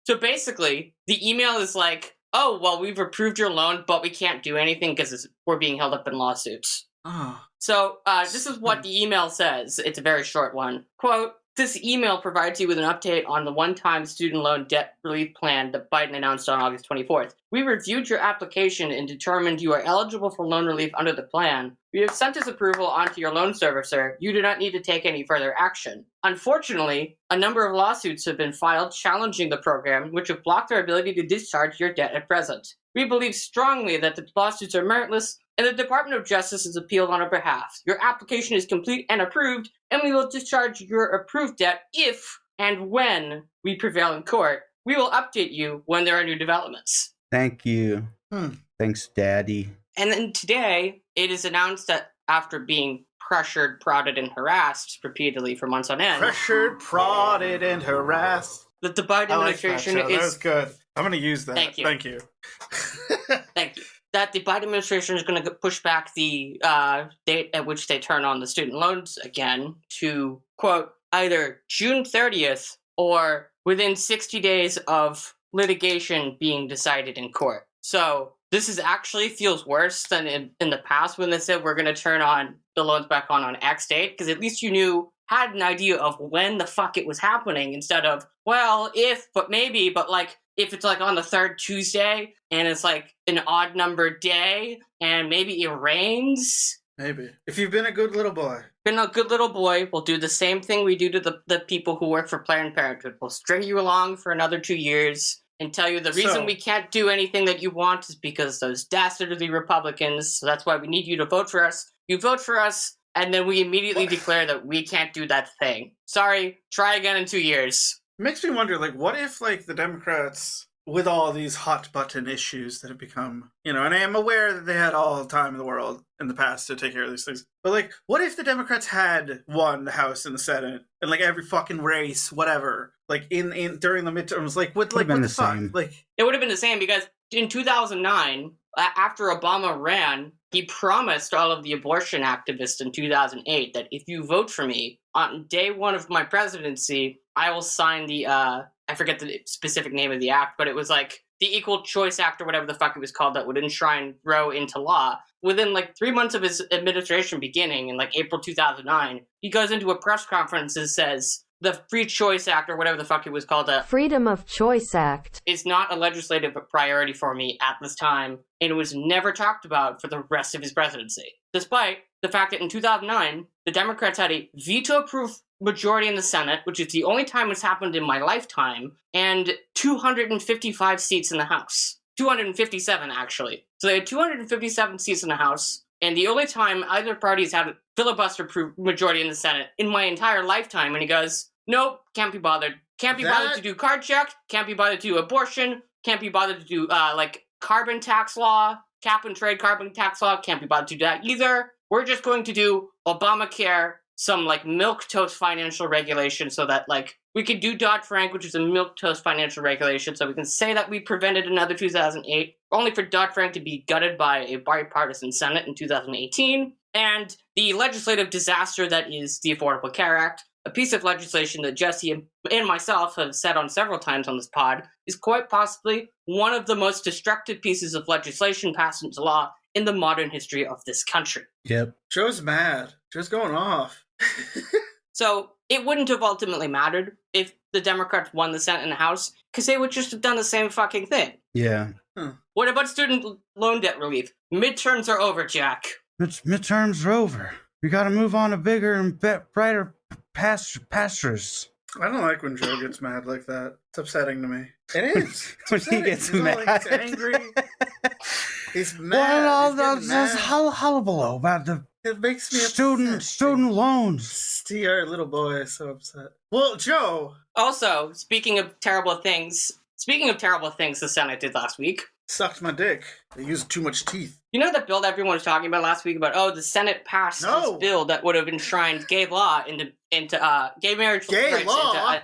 So basically, the email is like, oh, well, we've approved your loan, but we can't do anything because we're being held up in lawsuits. Oh. So this is what the email says. It's a very short one. Quote, this email provides you with an update on the one-time student loan debt relief plan that Biden announced on August 24th. We reviewed your application and determined you are eligible for loan relief under the plan. We have sent this approval onto your loan servicer. You do not need to take any further action. Unfortunately, a number of lawsuits have been filed challenging the program, which have blocked our ability to discharge your debt at present. We believe strongly that the lawsuits are meritless, and the Department of Justice has appealed on our behalf. Your application is complete and approved, and we will discharge your approved debt if and when we prevail in court. We will update you when there are new developments. Thank you. Thanks, Daddy. And then today, it is announced that after being pressured, prodded, and harassed repeatedly for months on end. Pressured, prodded, and harassed. That the Biden administration is... That was good. I'm going to use that. Thank you. Thank you. Thank you. That the Biden administration is going to push back the date at which they turn on the student loans again to, quote, either June 30th or within 60 days of litigation being decided in court. So this is actually feels worse than in the past when they said we're going to turn on the loans back on X date, because at least you had an idea of when the fuck it was happening, instead of, well, if, but maybe, but like, if it's like on the third Tuesday and it's like an odd number day and maybe it rains. Maybe. If you've been a good little boy. Been a good little boy, we'll do the same thing we do to the people who work for Planned Parenthood. We'll string you along for another 2 years and tell you the reason we can't do anything that you want is because those dastardly Republicans, so that's why we need you to vote for us. You vote for us, and then we immediately declare that we can't do that thing. Sorry, try again in 2 years. It makes me wonder, like, what if, like, the Democrats, with all these hot button issues that have become, and I am aware that they had all the time in the world in the past to take care of these things, but, like, what if the Democrats had won the House and the Senate and, like, every fucking race, whatever, like, in during the midterms, like, what the fuck? Same. Like, it would have been the same, because in 2009, after Obama ran, he promised all of the abortion activists in 2008 that if you vote for me on day one of my presidency, I will sign the, I forget the specific name of the act, but it was like the Equal Choice Act or whatever the fuck it was called that would enshrine Roe into law. Within like 3 months of his administration beginning in like April 2009, he goes into a press conference and says, the Free Choice Act, or whatever the fuck it was called, Freedom of Choice Act, is not a legislative priority for me at this time, and it was never talked about for the rest of his presidency. Despite the fact that in 2009, the Democrats had a veto-proof majority in the Senate, which is the only time it's happened in my lifetime, and 255 seats in the House. 257, actually. So they had 257 seats in the House, and the only time either party's had a filibuster-proof majority in the Senate in my entire lifetime, and he goes, nope, can't be bothered. Can't be bothered to do card check, can't be bothered to do abortion, can't be bothered to do, carbon tax law, cap and trade carbon tax law, can't be bothered to do that either. We're just going to do Obamacare, some, like, milquetoast financial regulation so that, like, we could do Dodd-Frank, which is a milquetoast financial regulation, so we can say that we prevented another 2008, only for Dodd-Frank to be gutted by a bipartisan Senate in 2018, and the legislative disaster that is the Affordable Care Act, a piece of legislation that Jesse and myself have said on several times on this pod, is quite possibly one of the most destructive pieces of legislation passed into law in the modern history of this country. Yep. Joe's mad. Joe's going off. So it wouldn't have ultimately mattered if the Democrats won the Senate and the House, because they would just have done the same fucking thing. Yeah. What about student loan debt relief? Midterms are over, Jack. Midterms are over. We gotta move on to bigger and brighter pastures. I don't like when Joe gets mad like that. It's upsetting to me. It is. When he gets mad. He's angry. He's mad. Well, He's that's mad. hullabaloo about the It makes me upset. student loans. See, our little boy is so upset. Well, Joe. Also, speaking of terrible things the Senate did last week. Sucked my dick. They used too much teeth. You know the bill that everyone was talking about last week about, the Senate passed this bill that would have enshrined gay law into gay marriage. Gay law?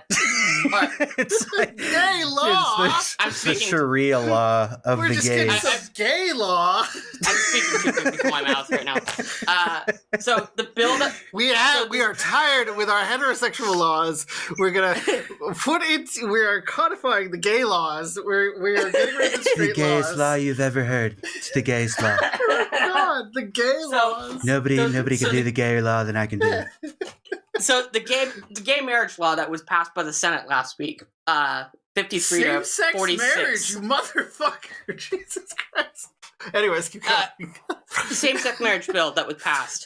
It's like Gay law? I'm the speaking. Sharia law of We're the just gays. getting some gay law. I'm speaking too quickly for my mouth right now. So the bill that We are tired with our heterosexual laws. We're gonna we are codifying the gay laws. We are getting rid of the The straight gayest laws. law you've ever heard. It's the gayest law. Oh God, the gay laws. Nobody can do the gay law than I can do. So the gay marriage law that was passed by the Senate last week, 53 to Same-sex 46. marriage, you motherfucker! Jesus Christ. Anyways, keep going. The same-sex marriage bill that was passed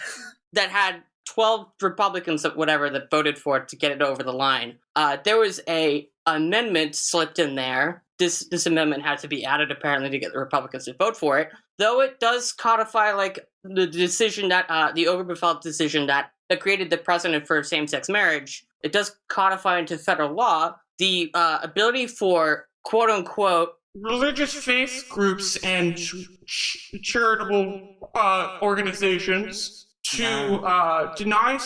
that had 12 Republicans that voted for it to get it over the line. There was a amendment slipped in there. This amendment had to be added apparently to get the Republicans to vote for it. Though it does codify like the decision that the Obergefell decision that created the precedent for same-sex marriage. It does codify into federal law the ability for quote-unquote religious faith groups and charitable organizations to deny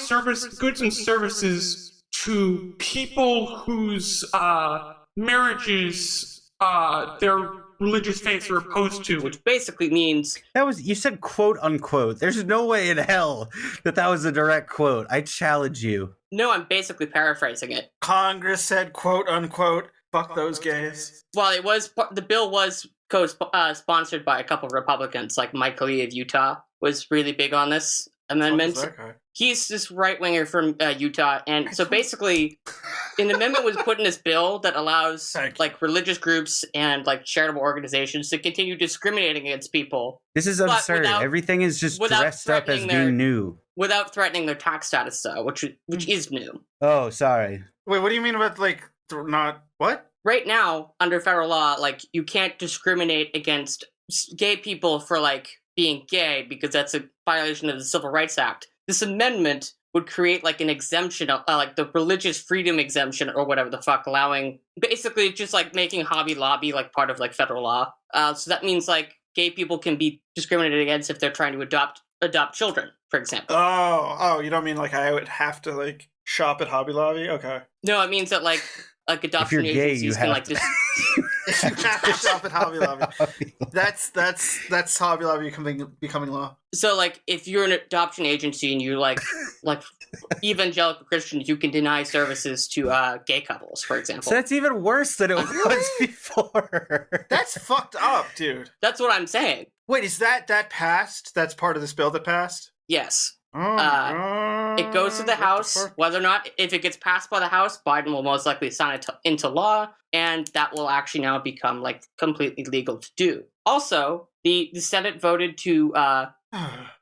goods and services to people whose marriages their religious faiths are opposed to. which basically means You said quote unquote. There's no way in hell that was a direct quote. I challenge you. no, I'm basically paraphrasing it. Congress said, quote unquote, fuck those gays. Well, the bill was sponsored by a couple of Republicans, like MacLeod of Utah was really big on this amendment. What is that guy? He's this right-winger from Utah, and so basically an amendment was put in this bill that allows like religious groups and like charitable organizations to continue discriminating against people. This is absurd. Everything is just dressed up as being new. Without threatening their tax status, though, which is new. Oh, sorry. Wait, what do you mean about like not what? Right now, under federal law, like you can't discriminate against gay people for like being gay because that's a violation of the Civil Rights Act. This amendment would create like an exemption, like the religious freedom exemption or whatever the fuck, allowing basically just like making Hobby Lobby like part of like federal law. So that means like gay people can be discriminated against if they're trying to adopt children, for example. Oh, you don't mean like I would have to like shop at Hobby Lobby? Okay. No, it means that like adoption agencies can like just you have to shop at Hobby Lobby. That's Hobby Lobby becoming law. So like if you're an adoption agency and you like evangelical Christians, you can deny services to gay couples, for example. So that's even worse than it was before. That's fucked up, dude. That's what I'm saying. Wait, is that passed? That's part of this bill that passed? Yes. Oh, it goes to the House. Whether or not, if it gets passed by the House, Biden will most likely sign it into law, and that will actually now become like completely legal to do. Also, the Senate voted to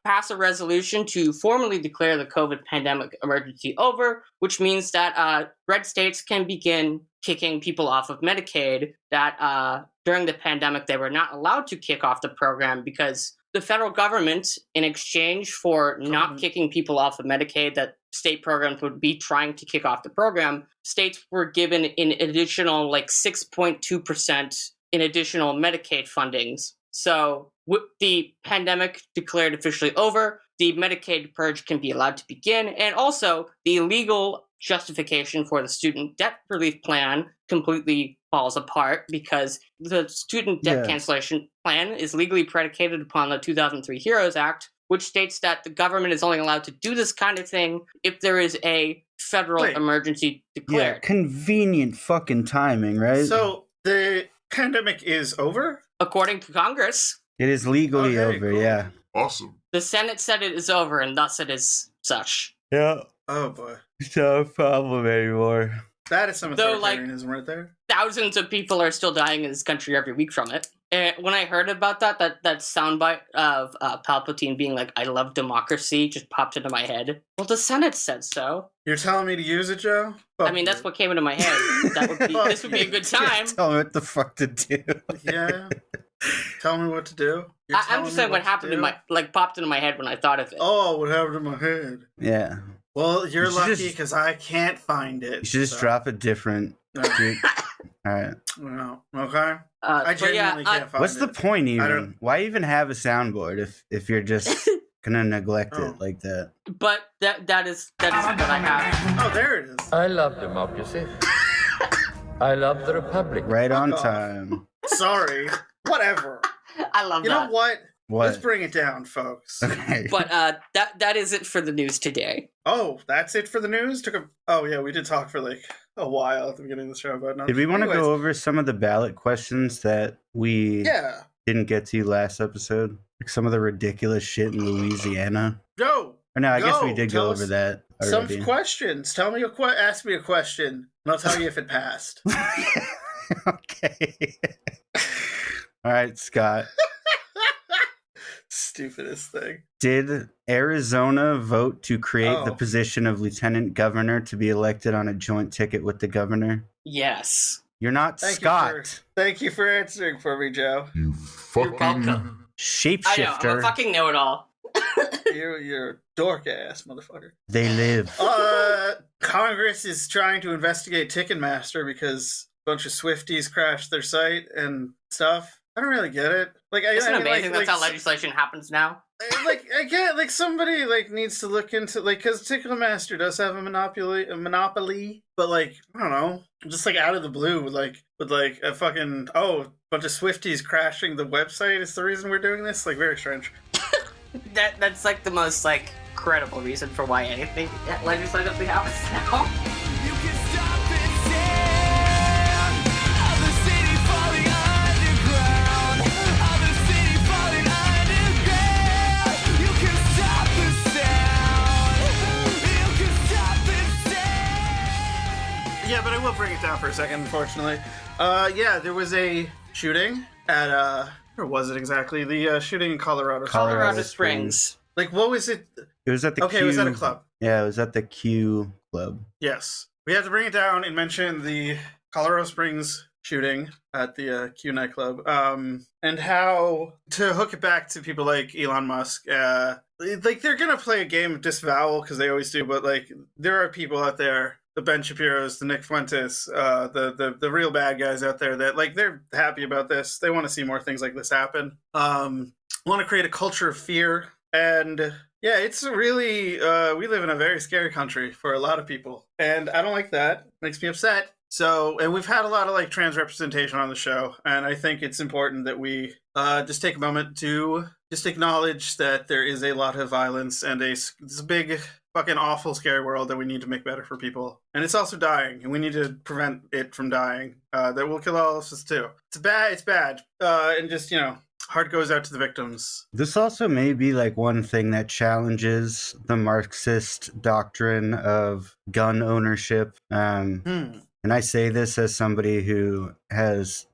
pass a resolution to formally declare the COVID pandemic emergency over, which means that red states can begin kicking people off of Medicaid that during the pandemic they were not allowed to kick off the program because the federal government, in exchange for not kicking people off of Medicaid that state programs would be trying to kick off the program, states were given an additional like 6.2% in additional Medicaid fundings. So with the pandemic declared officially over, the Medicaid purge can be allowed to begin, and also the legal justification for the student debt relief plan completely falls apart because the student debt cancellation plan is legally predicated upon the 2003 HEROES Act, which states that the government is only allowed to do this kind of thing if there is a federal emergency declared. Yeah, convenient fucking timing, right? So the pandemic is over? According to Congress. It is legally over, cool. yeah. Awesome. The Senate said it is over, and thus it is such. Yeah. Oh, boy. It's not a problem anymore. That is some Though, like, authoritarianism right there. Thousands of people are still dying in this country every week from it. And when I heard about that soundbite of Palpatine being like, I love democracy, just popped into my head. Well, the Senate said so. You're telling me to use it, Joe? I mean, that's what came into my head. This would be a good time. Tell me what the fuck to do. Yeah. Tell me what to do. I'm just saying what happened popped into my head when I thought of it. Oh, what happened in my head? Yeah. Well, you're lucky because I can't find it. You should just drop it different. All right. Well, okay. I genuinely can't find What's it. the point even? Why even have a soundboard if you're just gonna neglect it like that? But that is what I have. Oh, there it is. I love democracy. I love the republic. Right on time. Sorry. Whatever. I love that. You know what? What? Let's bring it down, folks. Okay. But that is it for the news today. Oh, that's it for the news? Oh, yeah, we did talk for like a while at the beginning of the show about nothing. Did we want to go over some of the ballot questions that we didn't get to last episode? Like some of the ridiculous shit in Louisiana? Go! Or no, I guess we did go over that already. Some questions. Tell me ask me a question, and I'll tell you if it passed. Okay. All right, Scott. Stupidest thing. Did Arizona vote to create the position of lieutenant governor to be elected on a joint ticket with the governor? Yes. You're not Scott. Thank you for answering for me, Joe. You fucking shapeshifter. I know, I'm a fucking know-it-all. You're a dork ass motherfucker. They live. Congress is trying to investigate Ticketmaster because a bunch of Swifties crashed their site and stuff. I don't really get it. Isn't it amazing that's how legislation happens now? I get somebody needs to look into because Ticketmaster does have a monopoly, but I don't know, just out of the blue with a fucking bunch of Swifties crashing the website is the reason we're doing this. Very strange. That's the most credible reason for why anything legislatively happens now. You can stop the sound of the city falling underground. Yeah, but I will bring it down for a second, unfortunately. Yeah, there was a shooting at, where was it exactly? The shooting in Colorado. Colorado Springs. Like, what was it? It was at the Okay, Q. it was at a club. Yeah, it was at the Q Club. Yes. We have to bring it down and mention the Colorado Springs shooting at the Q nightclub. And how, to hook it back to people like Elon Musk, like, they're going to play a game of disavowal, because they always do, but, like, there are people out there, the Ben Shapiros, the Nick Fuentes, the real bad guys out there that, like, they're happy about this. They want to see more things like this happen. Want to create a culture of fear. And yeah, it's really, we live in a very scary country for a lot of people. And I don't like that. It makes me upset. So, and we've had a lot of, like, trans representation on the show. And I think it's important that we just take a moment to just acknowledge that there is a lot of violence and it's a big, fucking awful, scary world that we need to make better for people. And it's also dying, and we need to prevent it from dying. That will kill all of us too. It's bad. And just, you know, heart goes out to the victims. This also may be like one thing that challenges the Marxist doctrine of gun ownership. And I say this as somebody who has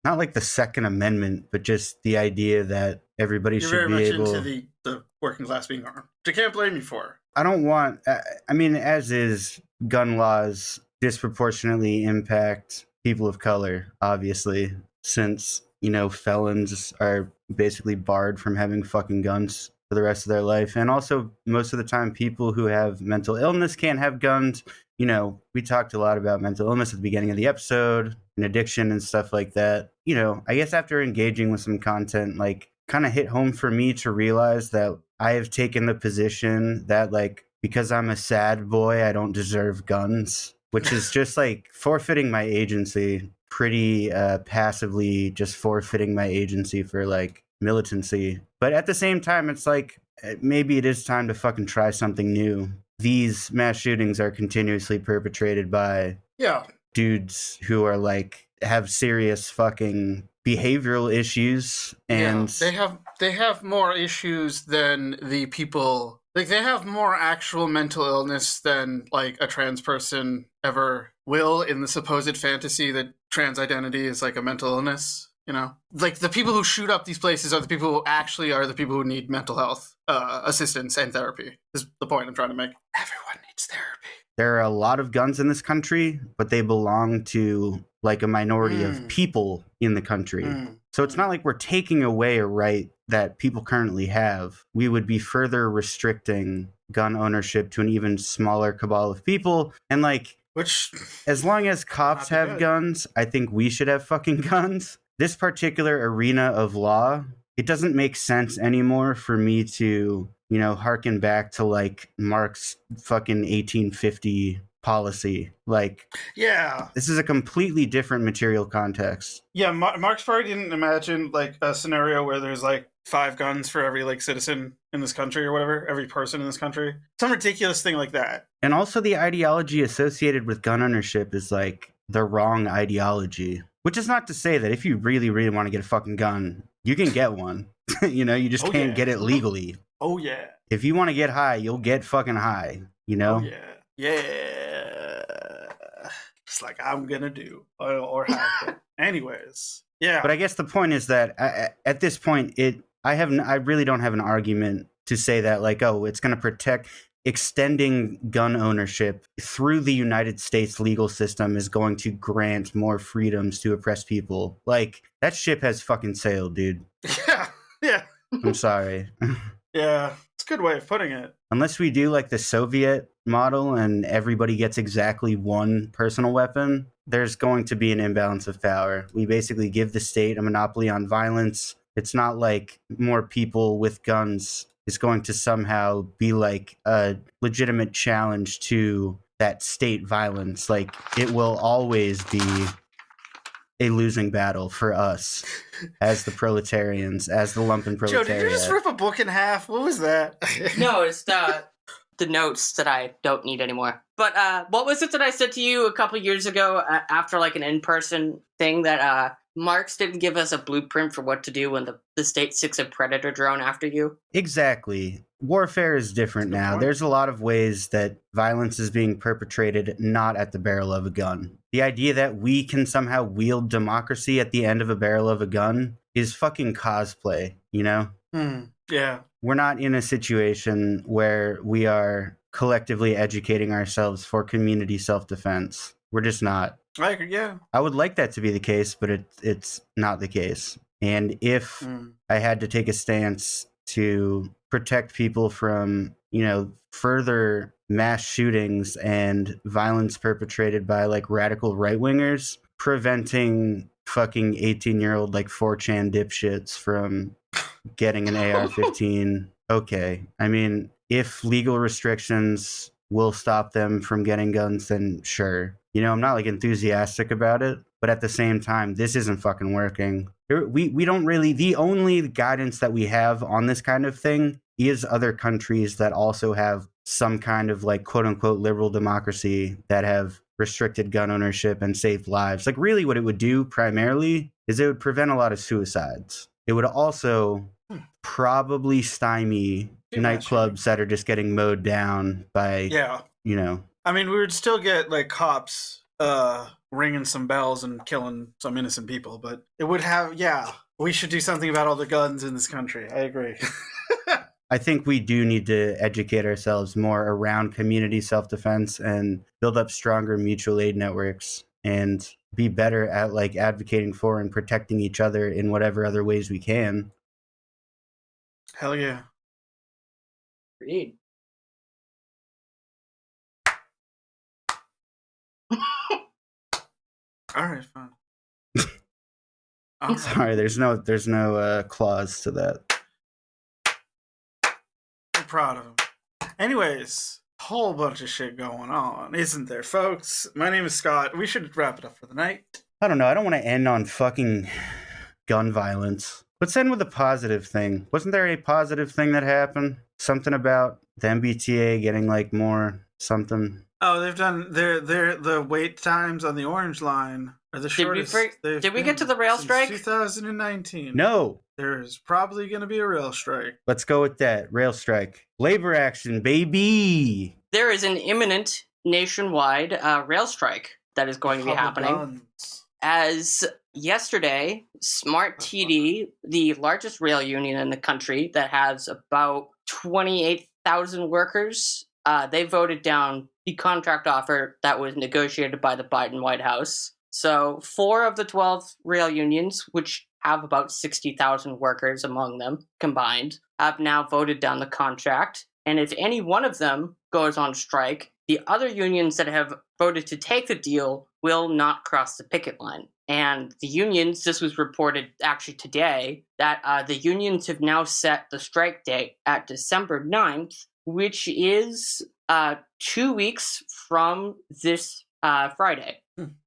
not like the Second Amendment, but just the idea that everybody You're should very be much able. into the working class being armed, which I can't blame you for. I don't want. I mean, as is, gun laws disproportionately impact people of color, obviously, since, you know, felons are basically barred from having fucking guns for the rest of their life. And also, most of the time, people who have mental illness can't have guns. You know, we talked a lot about mental illness at the beginning of the episode and addiction and stuff like that. You know, I guess after engaging with some content, like, kind of hit home for me to realize that I have taken the position that, like, because I'm a sad boy, I don't deserve guns, which is just like forfeiting my agency, pretty passively just forfeiting my agency for, like, militancy. But at the same time, it's like, maybe it is time to fucking try something new. These mass shootings are continuously perpetrated by dudes who are, like, have serious fucking behavioral issues, and they have more issues than the people. Like, they have more actual mental illness than, like, a trans person ever will, in the supposed fantasy that trans identity is, like, a mental illness, you know? Like, the people who shoot up these places are the people who actually are the people who need mental health assistance and therapy, is the point I'm trying to make. Everyone needs therapy. There are a lot of guns in this country, but they belong to, like, a minority of people in the country. So it's not like we're taking away a right that people currently have. We would be further restricting gun ownership to an even smaller cabal of people. And, like, which, as long as cops have guns, I think we should have fucking guns. This particular arena of law, it doesn't make sense anymore for me to, you know, harken back to, like, Marx's fucking 1850 policy. Like, yeah, this is a completely different material context. Yeah, Marx probably didn't imagine, like, a scenario where there's, like, 5 guns for every, like, citizen in this country or whatever, every person in this country. Some ridiculous thing like that. And also the ideology associated with gun ownership is, like, the wrong ideology. Which is not to say that if you really, really want to get a fucking gun, you can get one. You know, you just can't get it legally. Oh, yeah. If you want to get high, you'll get fucking high, you know? Oh, yeah. Yeah. Just like I'm gonna do. Or have to. Anyways. Yeah. But I guess the point is that at this point, I really don't have an argument to say that, like, oh, it's going to protect. Extending gun ownership through the United States legal system is going to grant more freedoms to oppressed people. Like, that ship has fucking sailed, dude. Yeah. I'm sorry. Yeah, it's a good way of putting it. Unless we do, like, the Soviet model and everybody gets exactly one personal weapon, there's going to be an imbalance of power. We basically give the state a monopoly on violence. It's not like more people with guns is going to somehow be, like, a legitimate challenge to that state violence. Like, it will always be a losing battle for us as the proletarians, as the lumpen proletariat. Joe, did you just rip a book in half? What was that? No, it's the notes that I don't need anymore. But what was it that I said to you a couple years ago after, like, an in-person thing that Marx didn't give us a blueprint for what to do when the state sticks a predator drone after you. Exactly. Warfare is different That's a good now. point. There's a lot of ways that violence is being perpetrated not at the barrel of a gun. The idea that we can somehow wield democracy at the end of a barrel of a gun is fucking cosplay, you know? Yeah. We're not in a situation where we are collectively educating ourselves for community self-defense. We're just not. I agree, yeah. I would like that to be the case, but it's not the case. And if I had to take a stance to protect people from, further mass shootings and violence perpetrated by like radical right-wingers, preventing fucking 18-year-old like 4chan dipshits from getting an AR-15, okay. I mean, if legal restrictions will stop them from getting guns, then sure. I'm not like enthusiastic about it, but at the same time, this isn't fucking working. We don't really, the only guidance that we have on this kind of thing is other countries that also have some kind of like quote unquote liberal democracy that have restricted gun ownership and saved lives. Like really what it would do primarily is it would prevent a lot of suicides. It would also probably stymie nightclubs that are just getting mowed down by, I mean, we would still get like cops ringing some bells and killing some innocent people, but it would have, we should do something about all the guns in this country. I agree. I think we do need to educate ourselves more around community self-defense and build up stronger mutual aid networks and be better at like advocating for and protecting each other in whatever other ways we can. Hell yeah. Agreed. All right, fine. Sorry, there's no clause to that. I'm proud of him. Anyways, whole bunch of shit going on, isn't there, folks? My name is Scott. We should wrap it up for the night. I don't know. I don't want to end on fucking gun violence. Let's end with a positive thing. Wasn't there a positive thing that happened? Something about the MBTA getting like more something. Oh, they've done the wait times on the Orange Line are the shortest. Did we get to the rail strike? 2019. No. There's probably going to be a rail strike. Let's go with that. Rail strike. Labor action, baby. There is an imminent nationwide rail strike that is going to be happening. As yesterday, Smart TD, the largest rail union in the country that has about 28,000 workers, they voted down the contract offer that was negotiated by the Biden White House. So 4 of the 12 rail unions, which have about 60,000 workers among them combined, have now voted down the contract. And if any one of them goes on strike, the other unions that have voted to take the deal will not cross the picket line. And the unions, this was reported actually today, that the unions have now set the strike date at December 9th, which is 2 weeks from this Friday.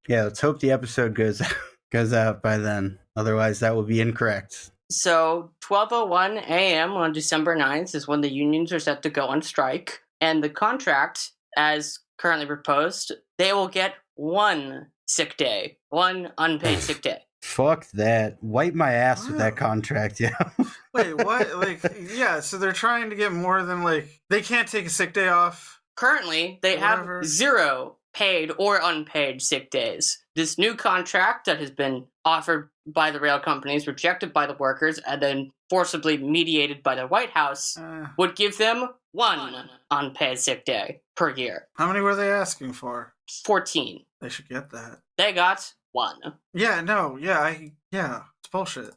Yeah, let's hope the episode goes out by then. Otherwise, that will be incorrect. So 12:01 a.m. on December 9th is when the unions are set to go on strike. And the contract, as currently proposed, they will get 1 sick day, 1 unpaid sick day. Fuck that. Wipe my ass with that contract, yeah. Wait, what? So they're trying to get more than they can't take a sick day off? Currently, they have 0 paid or unpaid sick days. This new contract that has been offered by the rail companies, rejected by the workers, and then forcibly mediated by the White House, would give them 1 unpaid sick day per year. How many were they asking for? 14. They should get that. They got 1. Yeah, no, it's bullshit.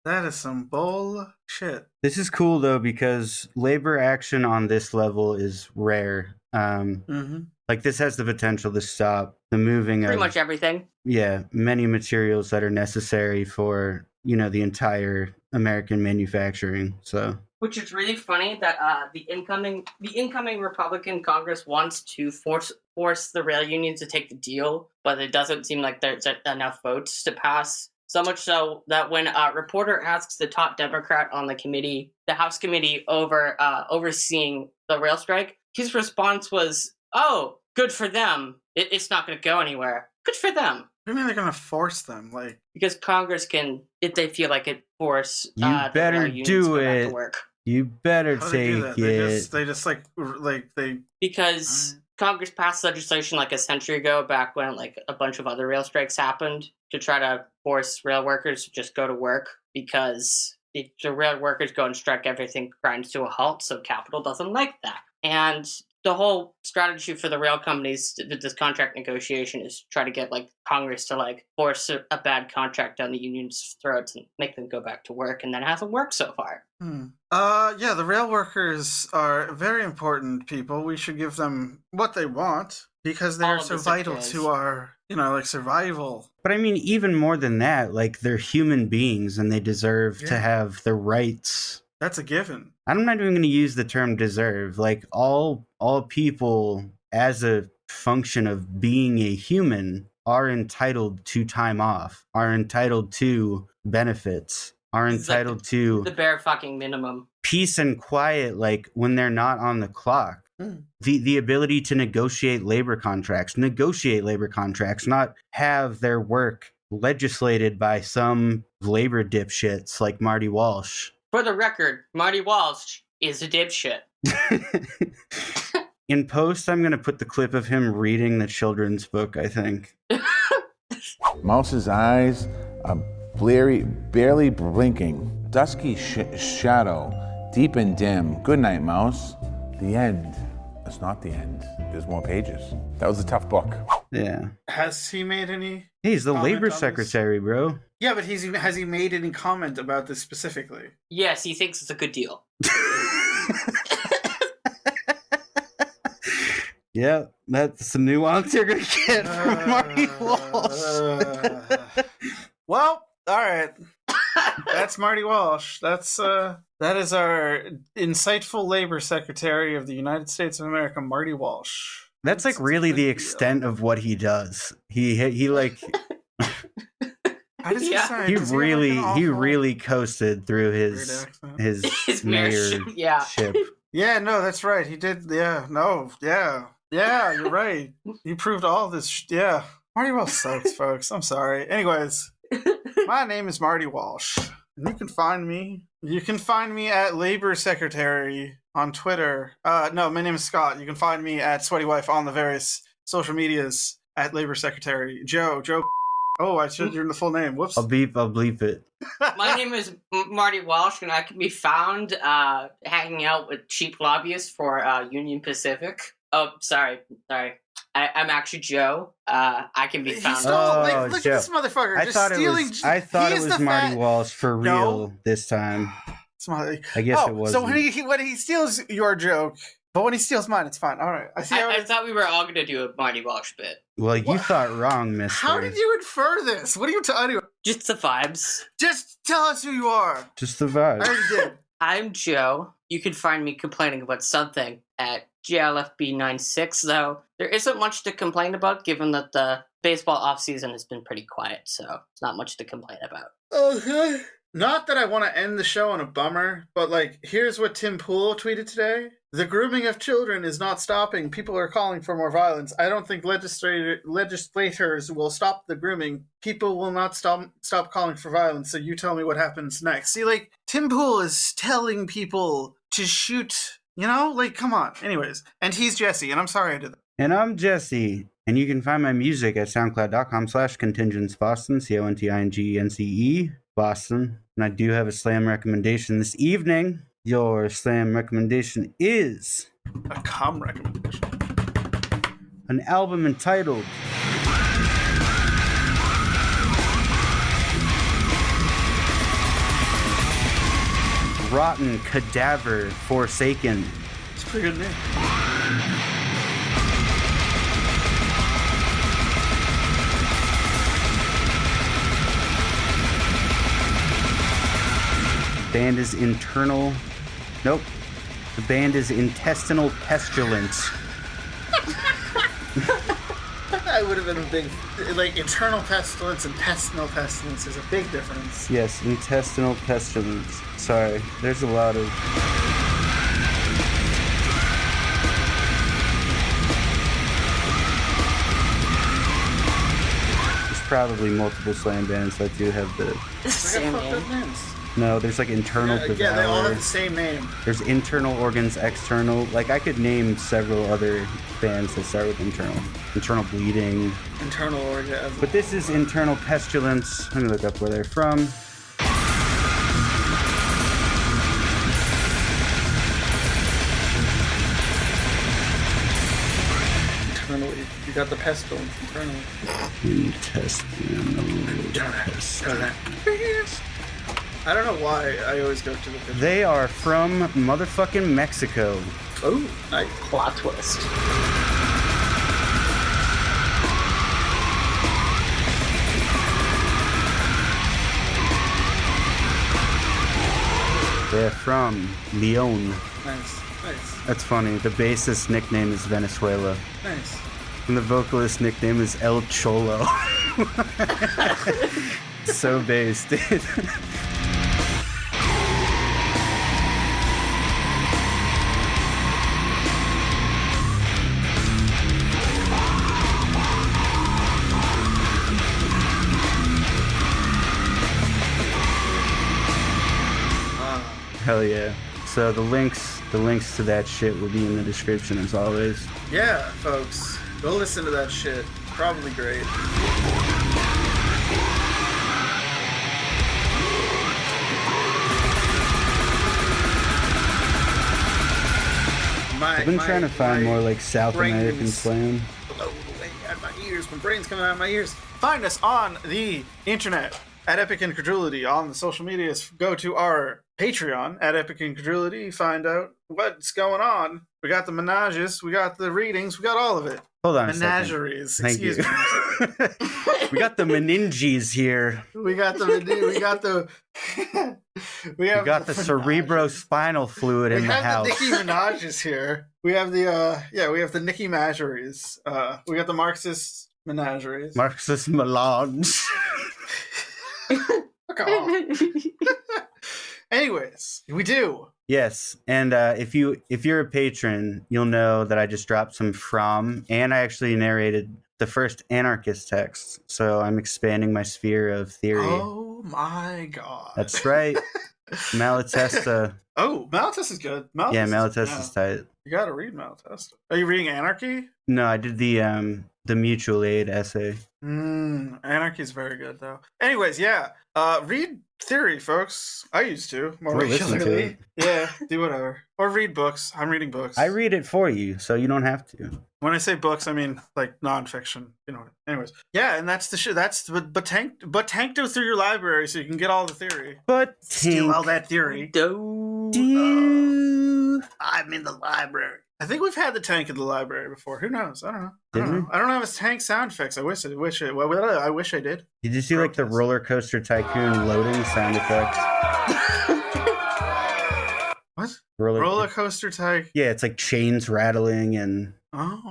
That is some bullshit. This is cool, though, because labor action on this level is rare. Like, this has the potential to stop the moving Pretty of... much everything. Yeah, many materials that are necessary for, the entire American manufacturing, so... Which is really funny that the incoming Republican Congress wants to force the rail unions to take the deal, but it doesn't seem like there's enough votes to pass. So much so that when a reporter asks the top Democrat on the committee, the House committee overseeing the rail strike, his response was, "Oh, good for them. It's not going to go anywhere. Good for them." What do you mean they're gonna force them? Like, Because Congress can, if they feel like it, force You our better unions do to go back it. to work. You better how do they do take that? it. They just like they. Because Congress passed legislation like a century ago, back when like a bunch of other rail strikes happened, to try to force rail workers to just go to work, because if the rail workers go and strike, everything grinds to a halt, so capital doesn't like that. And the whole strategy for the rail companies with this contract negotiation is try to get like Congress to like force a bad contract down the union's throats and make them go back to work, and that hasn't worked so far. Yeah, the rail workers are very important people. We should give them what they want because they All are of so this vital is. to our, like survival. But I mean, even more than that, like they're human beings and they deserve to have the rights. That's a given. I'm not even going to use the term deserve. Like all people, as a function of being a human, are entitled to time off, are entitled to benefits, are It's like entitled to the bare fucking minimum. peace and quiet, like when they're not on the clock. The ability to negotiate labor contracts, not have their work legislated by some labor dipshits like Marty Walsh. For the record, Marty Walsh is a dipshit. In post, I'm going to put the clip of him reading the children's book, I think. Mouse's eyes are barely blinking. Dusky shadow, deep and dim. Good night, Mouse. The end. It's not the end. There's more pages. That was a tough book. Yeah. Has he made any? He's the comment labor on this? secretary, bro. Yeah, but has he made any comment about this specifically? Yes, he thinks it's a good deal. Yeah, that's the nuance you're gonna get from Marty Walsh. Well, all right. That's Marty Walsh. That is our insightful labor secretary of the United States of America, Marty Walsh. That's like really the extent of what he does. He like How does he sound? he Does he have, really like, an he awful really coasted through weird his accent? mayorship. Yeah, no, that's right. He did. Yeah, no, yeah, you're right. He proved all this. Yeah, Marty Walsh sucks, folks. I'm sorry. Anyways, my name is Marty Walsh. And you can find me. You can find me at Labor Secretary on Twitter. No, my name is Scott. You can find me at Sweaty Wife on the various social medias at Labor Secretary. Joe. Oh, I should your full name. Whoops. I'll bleep it. My name is Marty Walsh, and I can be found hanging out with cheap lobbyists for Union Pacific. Oh, sorry. I'm actually Joe. I can be found. Look at Joe. this motherfucker. I just thought stealing. it was Marty Walsh for real No. this time. Smiley. I guess it wasn't. So when he steals your joke, but when he steals mine, it's fine. All right. I see. I thought we were all going to do a Marty Walsh bit. Well, you thought wrong, mister. How did you infer this? What are you telling me? Just the vibes. Just tell us who you are. Just the vibe. I already did. I'm Joe. You can find me complaining about something at JLFB96, though there isn't much to complain about given that the baseball offseason has been pretty quiet, so it's not much to complain about. Okay. Not that I want to end the show on a bummer, but here's what Tim Pool tweeted today. The grooming of children is not stopping. People are calling for more violence. I don't think legislators will stop the grooming. People will not stop calling for violence, so you tell me what happens next. See, Tim Pool is telling people to shoot, come on. Anyways, and he's Jesse, and I'm sorry I did that. And I'm Jesse. And you can find my music at soundcloud.com/contingenceboston, CONTINGENCE, Boston. And I do have a slam recommendation this evening. Your slam recommendation is a cum recommendation. An album entitled Rotten Cadaver Forsaken. It's a pretty good name. Band is internal. Nope. The band is Intestinal Pestilence. That would have been a big, internal pestilence and intestinal pestilence is a big difference. Yes, Intestinal Pestilence. Sorry, there's a lot of... probably multiple slam bands that do have the. They got Same fucked name. up names. No, there's like internal devour. Yeah, they all have the same name. There's internal organs, external. Like I could name several other bands that start with internal. Internal bleeding. Internal orgasm. But this is internal pestilence. Let me look up where they're from. Internally, you got the pestilence internally. Intestinal. I don't know why I always go to the picture. They are from motherfucking Mexico. Oh, nice. Plot twist. They're from Leon. Nice. That's funny. The bassist nickname is Venezuela. Nice. And the vocalist nickname is El Cholo. So bass, dude. Hell yeah. So the links to that shit will be in the description as always. Yeah, folks. Go listen to that shit. Probably great. I've been trying to find more like South American brains slam. blow away at my ears. My brain's coming out of my ears. Find us on the internet at Epic Incredulity on the social medias. Go to our Patreon at Epic Incredulity. Find out what's going on. We got the menages. We got the readings. We got all of it. Hold on a Menageries. second. Thank Excuse you. me. We got the meninges here. We got the We got the cerebrospinal fluid in the house. We have the Nicki Minaj's here. We have the we have the Nicki Menageries. We got the Marxist menageries. Marxist melange. Fuck off. Anyways, we do. Yes, and if you're a patron, you'll know that I just dropped some from, and I actually narrated the first anarchist text. So I'm expanding my sphere of theory. Oh my god. That's right. Malatesta. Oh, Malatesta is good. Malatesta is tight. You gotta read Malatesta. Are you reading Anarchy? No, I did the mutual aid essay. Anarchy is very good though. Anyways, yeah. Read theory, folks. I used to more Or listen to regularly. it. Yeah, do whatever. Or read books. I'm reading books. I read it for you, so you don't have to. When I say books, I mean like nonfiction. You know. Anyways, yeah, and that's the shit. That's but tank through your library so you can get all the theory. But Steal all that theory. I'm in the library. I think we've had the tank in the library before. Who knows? I don't know. I don't have a tank sound effects. I wish I did. Did you see like the roller coaster tycoon loading sound effect? What? Roller coaster type? Yeah, it's like chains rattling and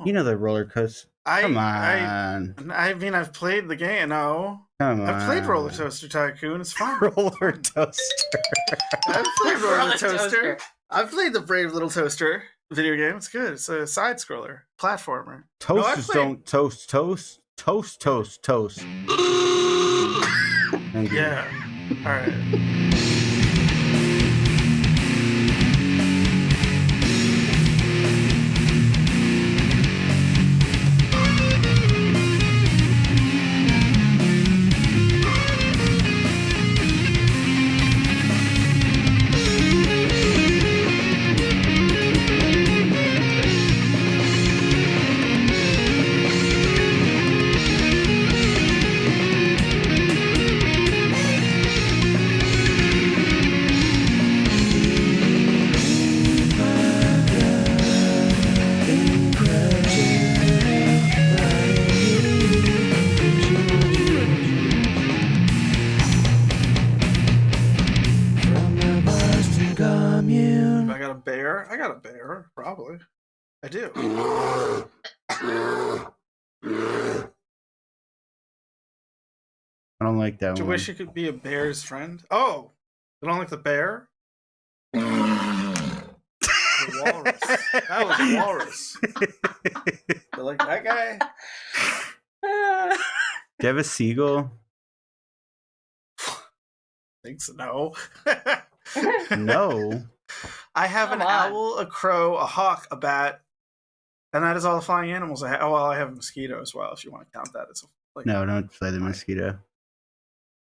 you know the roller coaster. Come on. I mean, I've played the game. No. Come on. I've played Roller Coaster Tycoon. It's fun. Roller Toaster. I've played Roller Toaster. I've played the Brave Little Toaster video game. It's good. It's a side scroller platformer. Toasters don't toast. Toast. Thank you. Yeah. All right. I got a bear, probably. I do. I don't like that Do you one. wish you could be a bear's friend? Oh, you don't like the bear? The walrus. That was a walrus. You like that guy? Do you have a seagull? Thanks. No. No. I have Come an on. owl, a crow, a hawk, a bat, and that is all the flying animals I have. Oh, well, I have a mosquito as well, if you want to count that as a like. No, don't play the mosquito.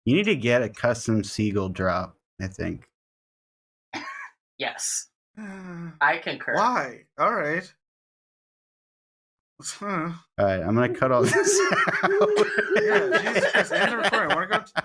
You need to get a custom seagull drop, I think. Yes, I concur. Why? All right. Huh. All right, I'm going to cut all this out. Yeah, Jesus Christ. End the recording. I want to go.